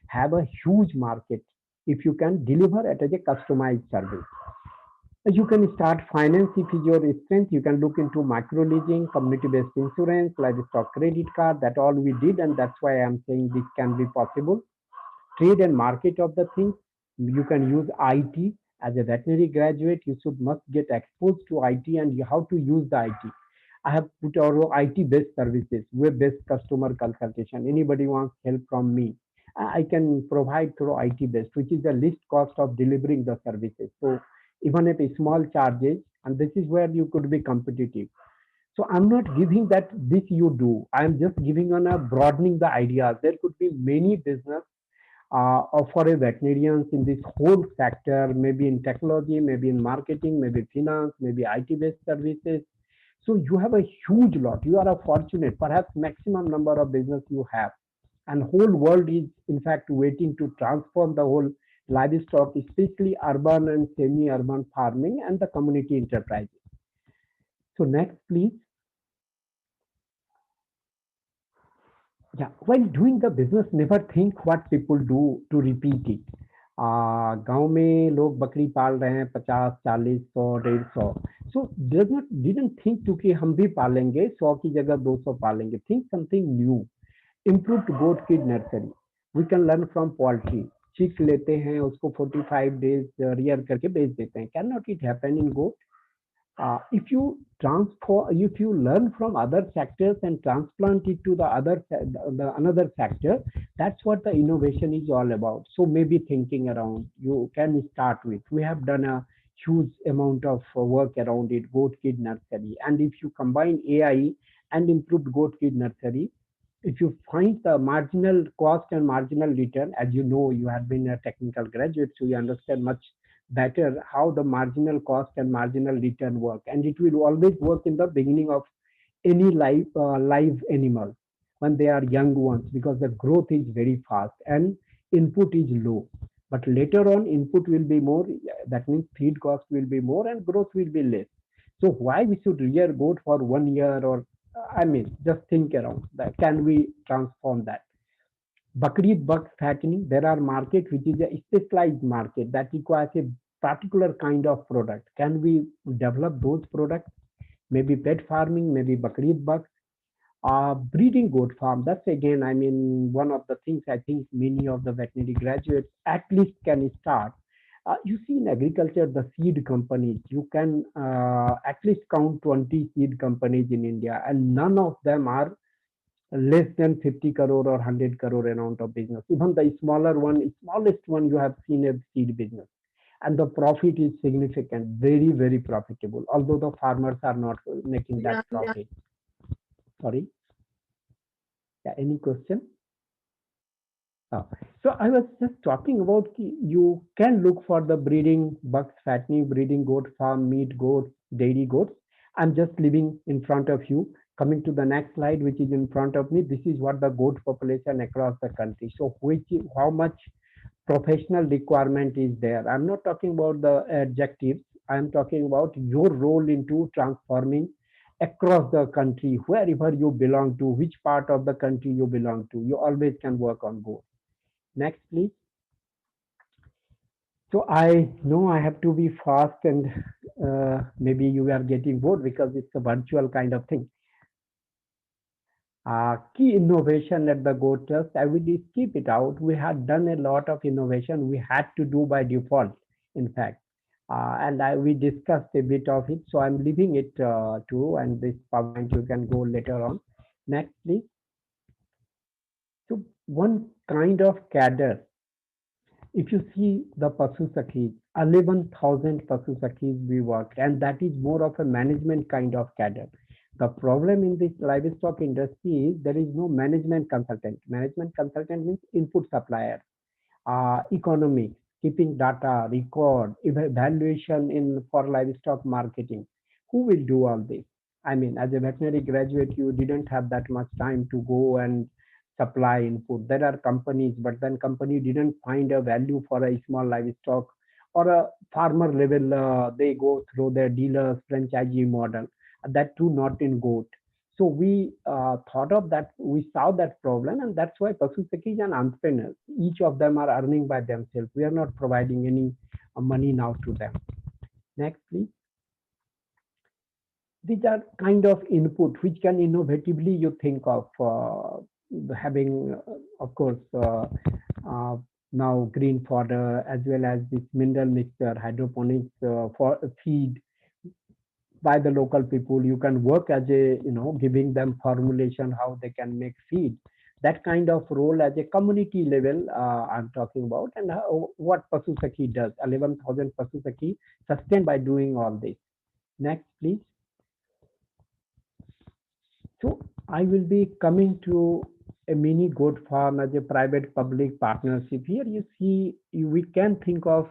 have a huge market if you can deliver it as a customized service. You can start finance if is your strength. You can look into micro leasing, community-based insurance, livestock credit card. That all we did, and that's why I'm saying this can be possible. Trade and market of the things. You can use IT as a veterinary graduate. You should must get exposed to IT and how to use the IT. I have put our IT-based services, web-based customer consultation. Anybody wants help from me, I can provide through IT-based, which is the least cost of delivering the services. So even at a small charges, and this is where you could be competitive. So I'm not giving that this you do. I'm just giving on a broadening the ideas. There could be many business for a veterinarians in this whole sector, maybe in technology, maybe in marketing, maybe finance, maybe IT-based services. So you have a huge lot. You are a fortunate, perhaps maximum number of business you have, and whole world is in fact waiting to transform the whole livestock, especially urban and semi-urban farming and the community enterprises. So next, please. Yeah, while doing the business, never think what people do to repeat it. गांव में लोग बकरी पाल रहे हैं 50, 40, 100, 150, so didn't think to कि हम भी पालेंगे 100 की जगह 200 पालेंगे. Think something new. Improved goat feed nursery. We can learn from poultry. चिक लेते हैं उसको 45 days rear करके बेच देते हैं. Cannot it happen in goat? If you transfer, if you learn from other sectors and transplant it to the another sector, that's what the innovation is all about. So maybe thinking around, you can start with. We have done a huge amount of work around it, goat kid nursery, and if you combine AI and improved goat kid nursery, if you find the marginal cost and marginal return, as you know, you have been a technical graduate, so you understand much better how the marginal cost and marginal return work, and it will always work in the beginning of any live animal when they are young ones, because the growth is very fast and input is low. But later on input will be more, that means feed cost will be more and growth will be less. So why we should rear goat for 1 year, or I mean, just think around that. Can we transform that? Bakri buck fattening, there are market which is a specialized market that requires a particular kind of product. Can we develop those products? Maybe pet farming, maybe Bakri buck, breeding goat farm. That's again, I mean, one of the things I think many of the veterinary graduates at least can start. You see in agriculture, the seed companies, you can at least count 20 seed companies in India, and none of them are less than 50 crore or 100 crore amount of business. Even the smaller one, smallest one, you have seen a seed business. And the profit is significant, very, very profitable, although the farmers are not making that profit. Sorry. Yeah, any question? So I was just talking about you can look for the breeding bucks, fattening, breeding goat farm, meat goats, dairy goats. I'm just living in front of you. Coming to the next slide, which is in front of me, this is what the goat population across the country. So how much professional requirement is there? I'm not talking about the adjectives. I'm talking about your role into transforming across the country, wherever you belong to, which part of the country you belong to. You always can work on goat. Next, please. So I know I have to be fast, and maybe you are getting bored because it's a virtual kind of thing. Key innovation at the Go Trust, I will skip it out. We had done a lot of innovation we had to do by default, in fact. And we discussed a bit of it, so I'm leaving it too, and this PowerPoint you can go later on. Next, please. So one kind of cadre, if you see the Pasu Sakhis, 11,000 Pasu Sakhis we worked, and that is more of a management kind of cadre. The problem in this livestock industry is there is no management consultant. Management consultant means input supplier, economics, keeping data, record, evaluation in for livestock marketing. Who will do all this? I mean, as a veterinary graduate, you didn't have that much time to go and supply input. There are companies, but then company didn't find a value for a small livestock or a farmer level. They go through their dealers franchisee model. That too, not in goat. So we thought of that, we saw that problem, and that's why Pasu Sakis and entrepreneurs, each of them are earning by themselves. We are not providing any money now to them. Next, please. These are kind of input which can innovatively you think of having, of course, now green fodder as well as this mineral mixture, hydroponics for feed by the local people. You can work as a, giving them formulation how they can make feed. That kind of role as a community level I'm talking about, and what Pasu Saki does. 11,000 Pasu Saki sustained by doing all this. Next, please. So I will be coming to a mini goat farm as a private public partnership. Here you see, we can think of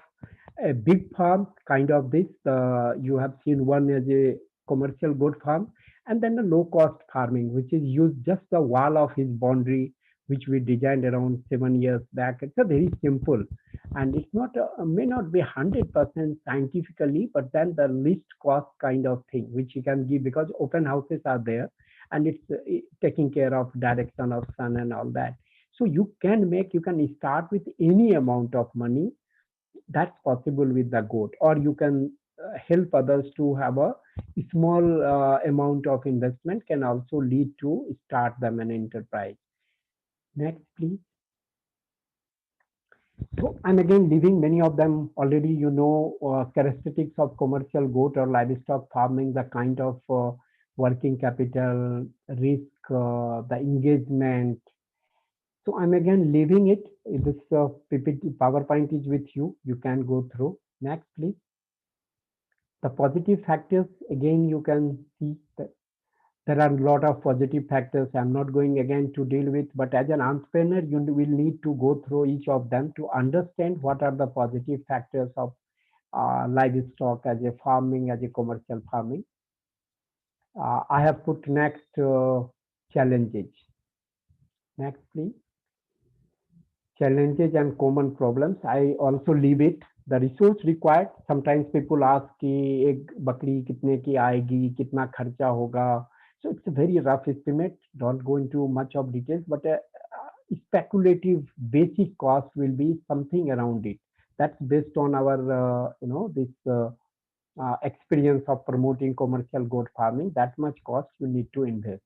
a big farm, kind of this. You have seen one as a commercial goat farm, and then the low cost farming, which is used just the wall of his boundary, which we designed around 7 years back. It's a very simple, and it's not may not be 100% scientifically, but then the least cost kind of thing, which you can give because open houses are there, and it's taking care of direction of sun and all that. So you can start with any amount of money. That's possible with the goat, or you can help others to have a small amount of investment can also lead to start them an enterprise. Next, please. So I'm again leaving many of them already. Characteristics of commercial goat or livestock farming, the kind of working capital, risk, the engagement. So I'm again leaving it. This PPT PowerPoint is with you. You can go through. Next, please. The positive factors, again, you can see that there are a lot of positive factors. I'm not going again to deal with, but as an entrepreneur, you will need to go through each of them to understand what are the positive factors of livestock as a farming, as a commercial farming. I have put next challenges. Next, please. Challenges and common problems. I also leave it. The resource required. Sometimes people ask कि एक बकरी कितने की आएगी, कितना खर्चा होगा. So it's a very rough estimate. Don't go into much of details, but a speculative basic cost will be something around it. That's based on our this experience of promoting commercial goat farming. That much cost you need to invest.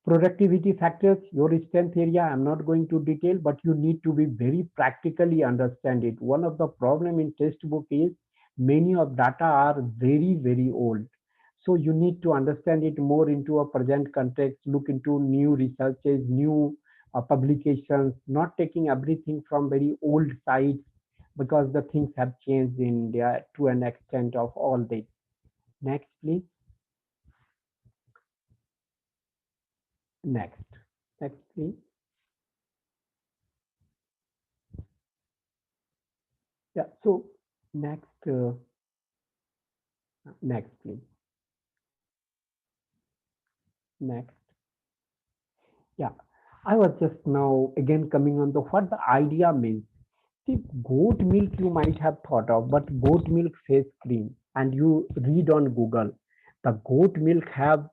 Productivity factors, your strength area, I'm not going to detail, but you need to be very practically understand it. One of the problem in textbook is many of data are very, very old. So you need to understand it more into a present context, look into new researches, new publications, not taking everything from very old sites because the things have changed in India to an extent of all this. Next, please. Next. Next, please. Yeah. So next, next, please. Next. Yeah. I was just now again coming on the what the idea means. See, goat milk you might have thought of, but goat milk face cream, and you read on Google, the goat milk have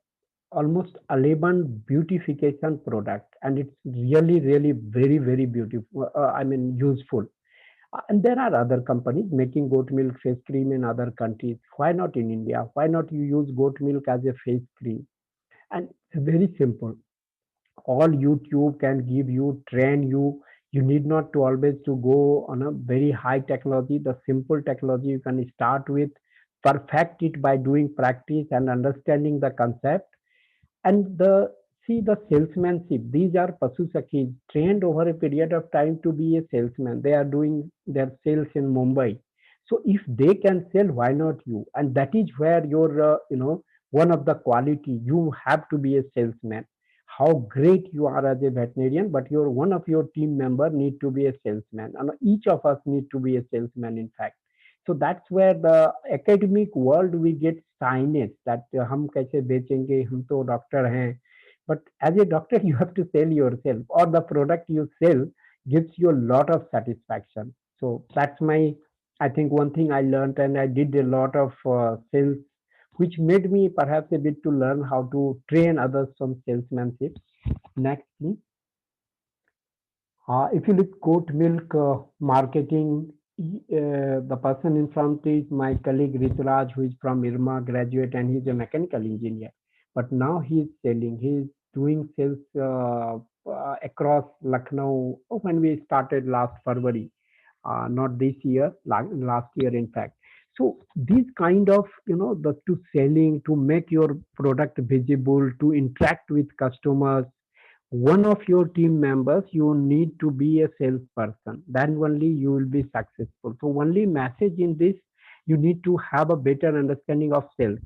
almost 11 beautification product, and it's really, really very, very beautiful. I mean, useful. And there are other companies making goat milk face cream in other countries. Why not in India? Why not you use goat milk as a face cream? And it's very simple. All YouTube can give you, train you. You need not to always to go on a very high technology. The simple technology you can start with, perfect it by doing practice and understanding the concept. And the see the salesmanship. These are Pasu Sakhis trained over a period of time to be a salesman. They are doing their sales in Mumbai. So if they can sell, why not you? And that is where your one of the quality. You have to be a salesman. How great you are as a veterinarian, but your one of your team member need to be a salesman, and each of us need to be a salesman. In fact, so that's where the academic world we get shyness that हम कैसे बेचेंगे, हम तो doctor हैं. But as a doctor, you have to sell yourself, or the product you sell gives you a lot of satisfaction. So that's my, I think, one thing I learned, and I did a lot of sales, which made me perhaps a bit to learn how to train others from salesmanship. Next, please. If you look goat milk marketing, the person in front is my colleague Rituraj, who is from IRMA graduate, and he's a mechanical engineer. But now he's selling. He's doing sales across Lucknow. When we started last February, not this year, last year, in fact. So these kind of, the to selling, to make your product visible, to interact with customers, one of your team members, you need to be a salesperson. Then only you will be successful. So only message in this, you need to have a better understanding of sales.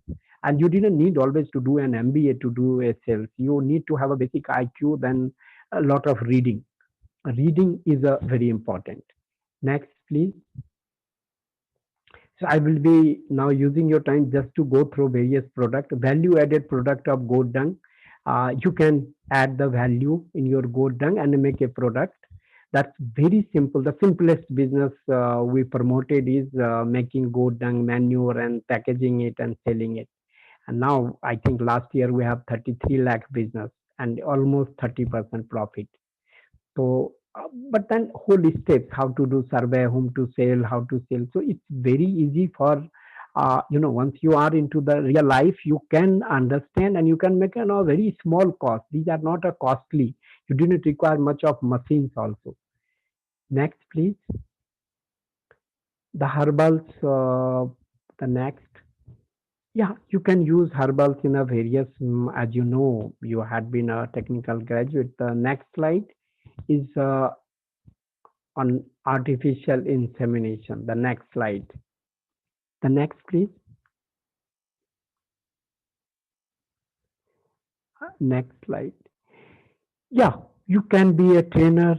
And you didn't need always to do an MBA to do a sales. You need to have a basic IQ, then a lot of reading. Reading is a very important. Next, please. So I will be now using your time just to go through various product, value added product of goat dung. You can add the value in your goat dung and make a product. That's very simple. The simplest business we promoted is making goat dung manure and packaging it and selling it. And now I think last year we have 33 lakh business and almost 30% profit. So, but then whole steps, how to do survey, whom to sell, how to sell. So it's very easy for, once you are into the real life, you can understand and you can make a very small cost. These are not a costly. You didn't require much of machines also. Next, please. The herbals, the next. Yeah, you can use herbals in a various, as you know, you had been a technical graduate. The next slide is on artificial insemination. The next slide. The next, please. Next slide. Yeah, you can be a trainer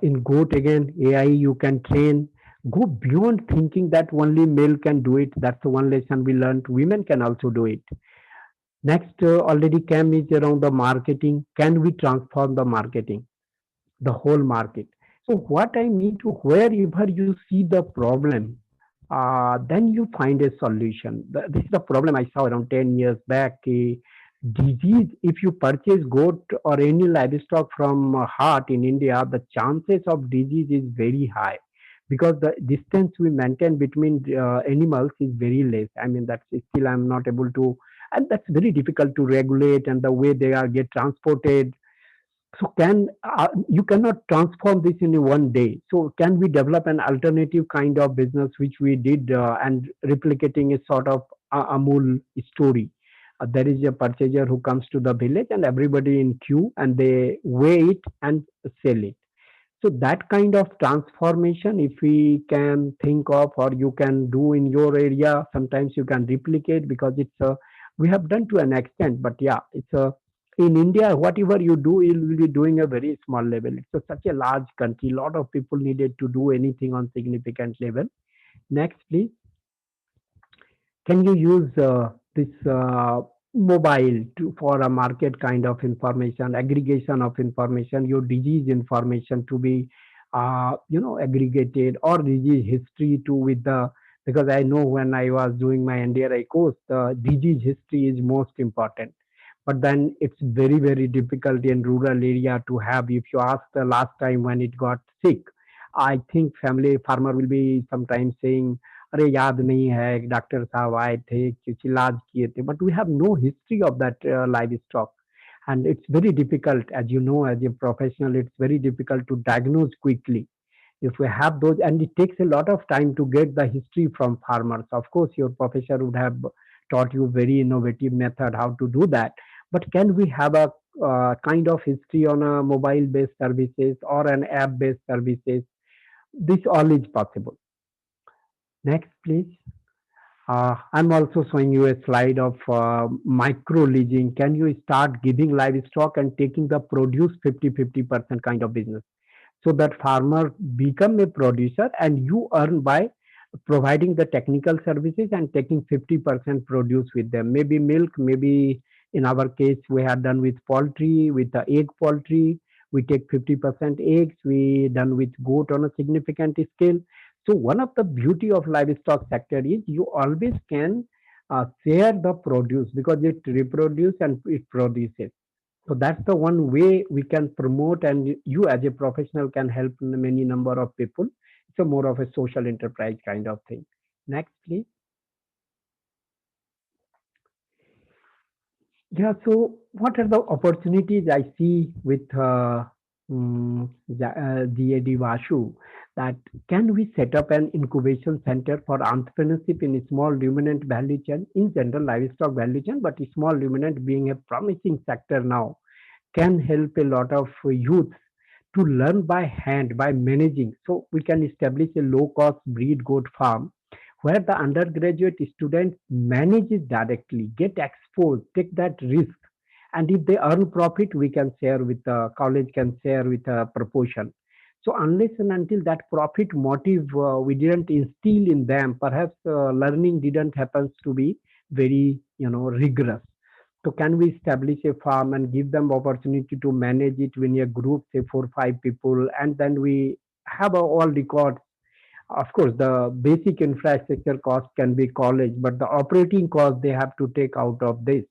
in GOAT again. AI, you can train. Go beyond thinking that only male can do it. That's the one lesson we learned. Women can also do it. Next, already came is around the marketing. Can we transform the marketing? The whole market. So what I mean to wherever you see the problem, then you find a solution. This is the problem I saw around 10 years back. Disease, if you purchase goat or any livestock from heart in India, the chances of disease is very high because the distance we maintain between animals is very less. I mean, that's still I'm not able to, and that's very difficult to regulate, and the way they are get transported. So can you cannot transform this in one day. So can we develop an alternative kind of business which we did and replicating a sort of Amul story. There is a purchaser who comes to the village and everybody in queue and they weigh it and sell it. So that kind of transformation, if we can think of or you can do in your area, sometimes you can replicate because it's a, we have done to an extent, but yeah, it's a, in India, whatever you do, you will be doing a very small level. It's such a large country. A lot of people needed to do anything on significant level. Next, please. Can you use this mobile for a market kind of information, aggregation of information, your disease information to be, aggregated or disease history to with the, because I know when I was doing my NDRI course, the disease history is most important. But then it's very, very difficult in rural area to have, if you ask the last time when it got sick, I think family farmer will be sometimes saying, अरे याद नहीं है doctor साहब आए थे कुछ इलाज किए थे but we have no history of that livestock and it's very difficult as you know as a professional it's very difficult to diagnose quickly if we have those and it takes a lot of time to get the history from farmers. Of course your professor would have taught you very innovative method how to do that, but can we have a kind of history on a mobile based services or an app based services? This all is possible. Next, please. I'm also showing you a slide of micro leasing. Can you start giving livestock and taking the produce 50-50% kind of business? So that farmer become a producer and you earn by providing the technical services and taking 50% produce with them. Maybe milk, maybe in our case, we have done with poultry, with the egg poultry. We take 50% eggs. We done with goat on a significant scale. So one of the beauty of livestock sector is you always can share the produce because it reproduce and it produces. So that's the one way we can promote, and you as a professional can help many number of people. It's a more of a social enterprise kind of thing. Next, please. Yeah. So, what are the opportunities I see with GADVASU? That can we set up an incubation center for entrepreneurship in a small ruminant value chain, in general livestock value chain, but small ruminant being a promising sector now can help a lot of youth to learn by hand by managing. So we can establish a low cost breed goat farm where the undergraduate students manages directly, get exposed, take that risk. And if they earn profit, we can share with the college, can share with a proportion. So unless and until that profit motive we didn't instill in them, perhaps learning didn't happen to be very rigorous. So can we establish a farm and give them opportunity to manage it in a group, say 4 or 5 people, and then we have all records. Of course, the basic infrastructure cost can be college, but the operating cost they have to take out of this.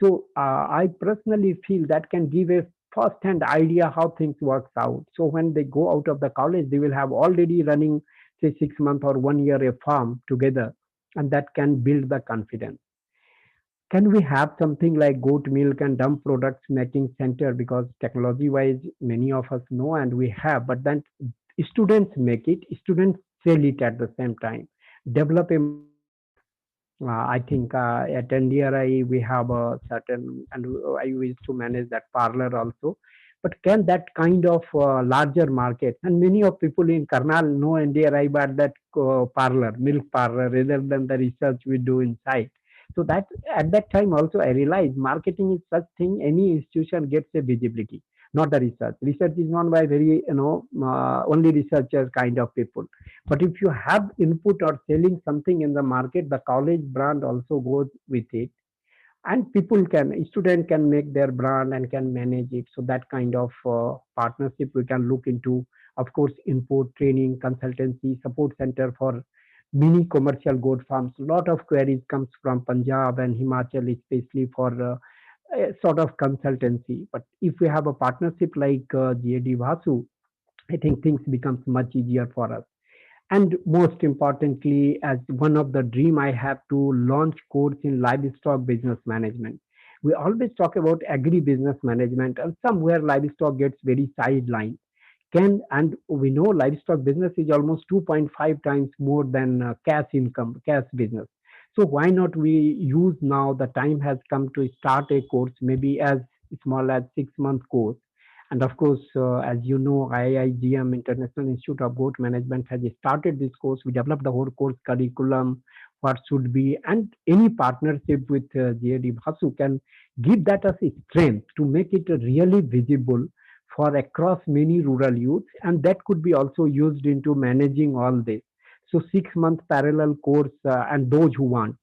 So I personally feel that can give a first-hand idea how things works out. So when they go out of the college, they will have already running say 6 months or 1 year a farm together, and that can build the confidence. Can we have something like goat milk and dump products making center? Because technology wise many of us know and we have, but then students make it, students sell it at the same time, develop a market. I think at NDRI we have a certain, and I used to manage that parlor also. But can that kind of larger market, and many of people in Karnal know NDRI, but that parlor, milk parlor, rather than the research we do inside. So that at that time also I realized marketing is such thing. Any institution gets a visibility, not the research. Research is known by very only researchers kind of people, but if you have input or selling something in the market, the college brand also goes with it, and people can, student can make their brand and can manage it. So that kind of partnership we can look into. Of course, import training, consultancy, support center for mini commercial goat farms. A lot of queries comes from Punjab and Himachal, especially for a sort of consultancy. But if we have a partnership like GAD Vasu, I think things becomes much easier for us. And most importantly, as one of the dream I have to launch course in livestock business management. We always talk about agri business management, and somewhere livestock gets very sidelined. Can, and we know livestock business is almost 2.5 times more than cash income, cash business. So why not we use now the time has come to start a course, maybe as small as 6 month course. And of course, as you know, IIGM, International Institute of Goat Management, has started this course. We developed the whole course curriculum, what should be, and any partnership with GAD Bhasu can give that as a strength to make it really visible for across many rural youths, and that could be also used into managing all this. So 6 month parallel course, and those who want.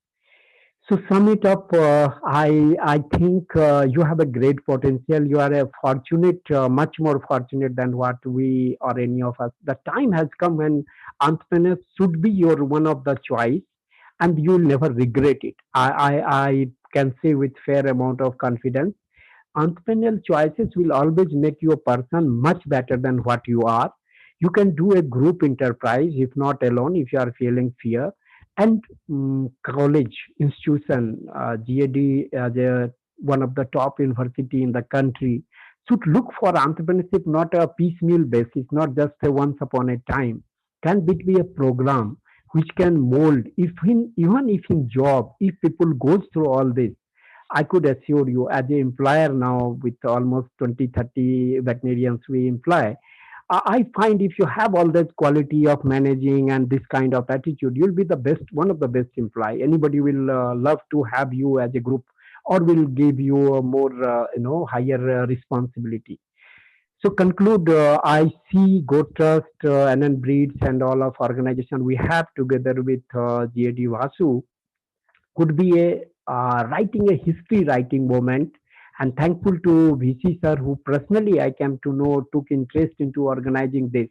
So sum it up, I think you have a great potential. You are a fortunate, much more fortunate than what we or any of us. The time has come when entrepreneurs should be your one of the choice, and you'll never regret it. I can say with fair amount of confidence, entrepreneurial choices will always make you a person much better than what you are. You can do a group enterprise if not alone, if you are feeling fear. And college institution, GAD, one of the top university in the country, should look for entrepreneurship not a piecemeal basis, not just a once upon a time. Can it be a program which can mold, if in, even if in job, if people goes through all this, I could assure you, as an employer now with almost 20, 30 veterinarians we employ, I find if you have all that quality of managing and this kind of attitude, you'll be the best, one of the best employee. Anybody will love to have you as a group, or will give you a more, higher responsibility. So conclude, I see Go Trust, NN Breeds, and all of organization we have together with GADVASU could be a writing a history writing moment, and thankful to VC sir who personally I came to know took interest into organizing this,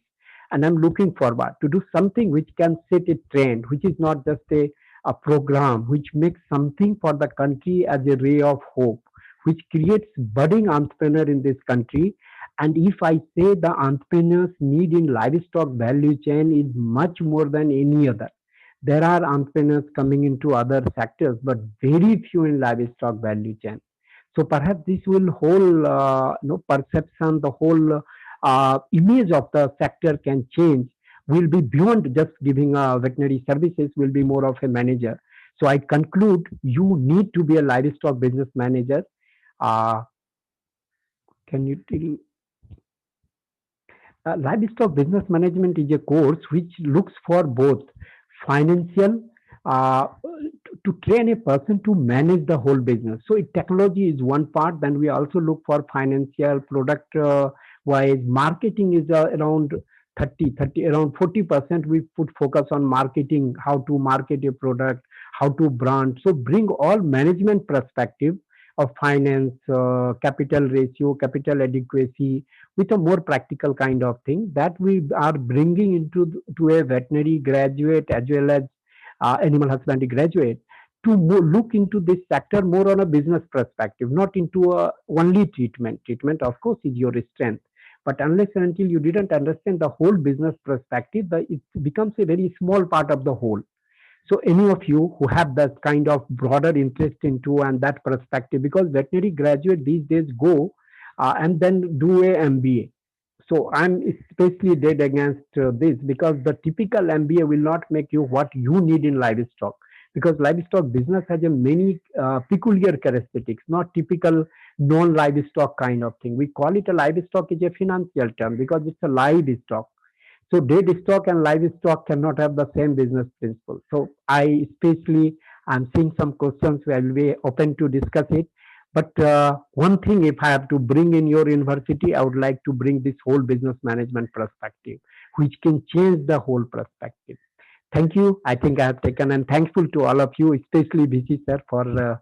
and I'm looking forward to do something which can set a trend, which is not just a program, which makes something for the country as a ray of hope, which creates budding entrepreneur in this country. And if I say the entrepreneurs need in livestock value chain is much more than any other, there are entrepreneurs coming into other sectors, but very few in livestock value chain. So perhaps this will whole perception, the whole image of the sector can change. Will be beyond just giving veterinary services. Will be more of a manager. So I conclude, you need to be a livestock business manager. Uh, can you tell? Livestock business management is a course which looks for both financial, uh, to train a person to manage the whole business. So technology is one part. Then we also look for financial, product wise. Marketing is around 30, around 40%. We put focus on marketing, how to market a product, how to brand. So bring all management perspective of finance, capital ratio, capital adequacy, with a more practical kind of thing that we are bringing into to a veterinary graduate as well as animal husbandry graduate to look into this sector more on a business perspective, not into a only treatment. Treatment, of course, is your strength, but unless and until you didn't understand the whole business perspective, it becomes a very small part of the whole. So any of you who have that kind of broader interest into and that perspective, because veterinary graduate these days go and then do a MBA. So I'm especially dead against this, because the typical MBA will not make you what you need in livestock. Because livestock business has a many peculiar characteristics, not typical non-livestock kind of thing. We call it a livestock is a financial term because it's a livestock. So dead stock and livestock cannot have the same business principle. So I especially I'm seeing some questions where I'll be open to discuss it. But one thing, if I have to bring in your university, I would like to bring this whole business management perspective, which can change the whole perspective. Thank you. I think I have taken, and thankful to all of you, especially VC sir, for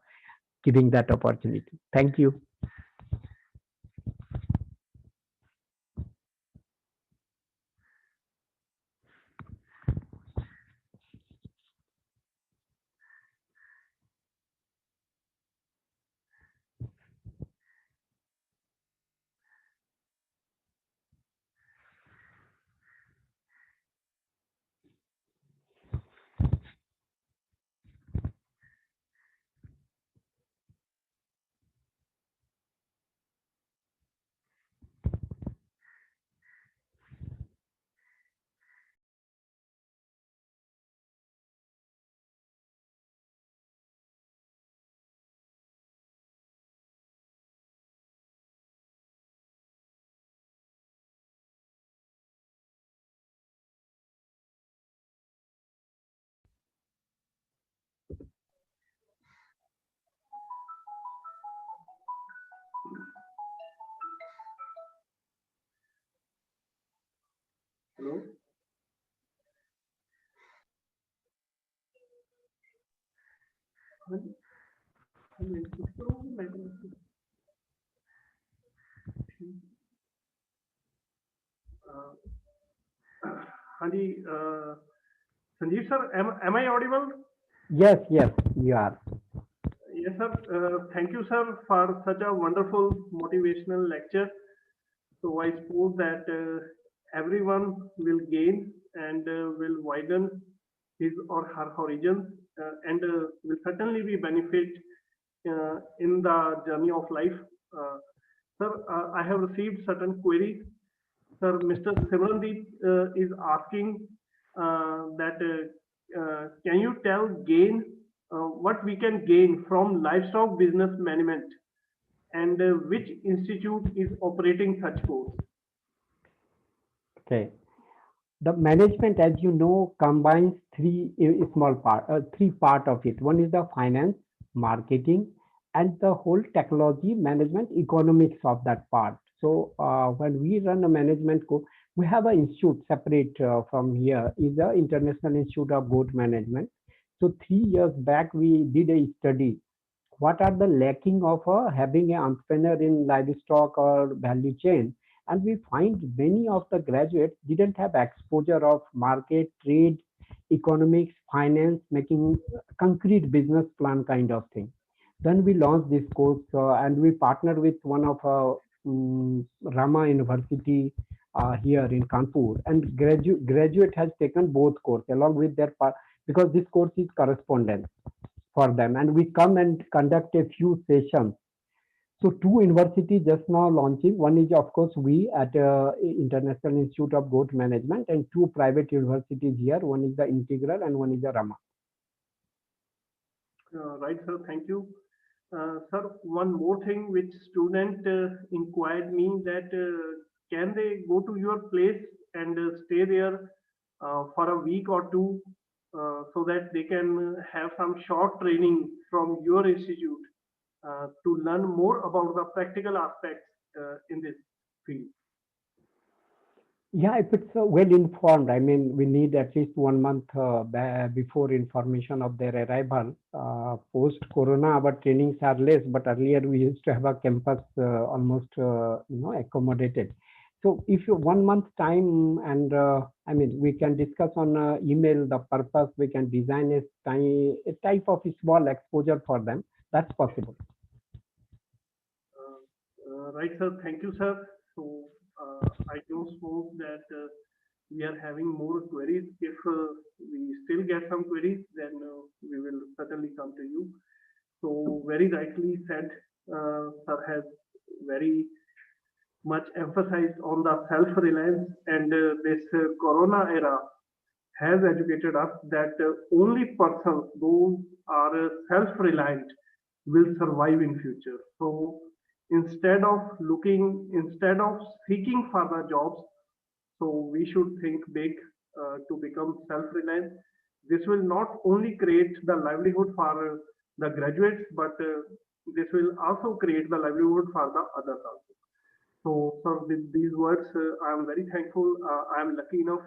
giving that opportunity. Thank you. Hello. Hanji, Sanjeev sir, am I audible? Yes, yes, you are. Yes, sir. Thank you, sir, for such a wonderful motivational lecture. So I suppose that everyone will gain and will widen his or her horizons and will certainly be benefit in the journey of life. Uh, Sir, I have received certain queries. Sir, Mr. Simrandeep is asking that can you tell gain what we can gain from livestock business management and which institute is operating such course? Okay. The management, as you know, combines three part of it. One is the finance, marketing, and the whole technology management, economics of that part. So when we run a management we have an institute separate from here, is the International Institute of Growth Management. So 3 years back, we did a study what are the lacking of having an entrepreneur in livestock or value chain, and we find many of the graduates didn't have exposure of market, trade, economics, finance, making concrete business plan kind of thing. Then we launched this course, and we partnered with one of Rama University here in Kanpur, and graduate has taken both course along with their because this course is correspondence for them, and we come and conduct a few sessions. So two universities just now launching. One is of course we at International Institute of Growth Management, and two private universities here. One is the Integral and one is the Rama. Right, sir. Thank you. Sir, one more thing which student inquired me that can they go to your place and stay there for a week or two so that they can have some short training from your institute to learn more about the practical aspects in this field. Yeah, if it's well informed, I mean, we need at least 1 month before information of their arrival. Post Corona, our trainings are less, but earlier we used to have a campus almost, accommodated. So if you 1 month time, and I mean, we can discuss on email the purpose. We can design a type of small exposure for them. That's possible. Right, sir. Thank you, sir. So I don't suppose that we are having more queries. If we still get some queries, then we will certainly come to you. So very rightly said, sir has very much emphasized on the self-reliance, and this Corona era has educated us that only persons those are self-reliant will survive in future. So instead of seeking for the jobs, so we should think big to become self-reliant. This will not only create the livelihood for the graduates, but this will also create the livelihood for the others also. So, sir, with these words, I am very thankful. I am lucky enough.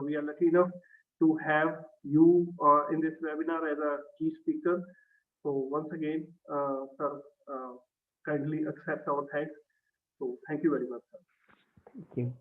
We are lucky enough to have you in this webinar as a key speaker. So, once again, sir, kindly accept our thanks. So, thank you very much, sir. Thank you.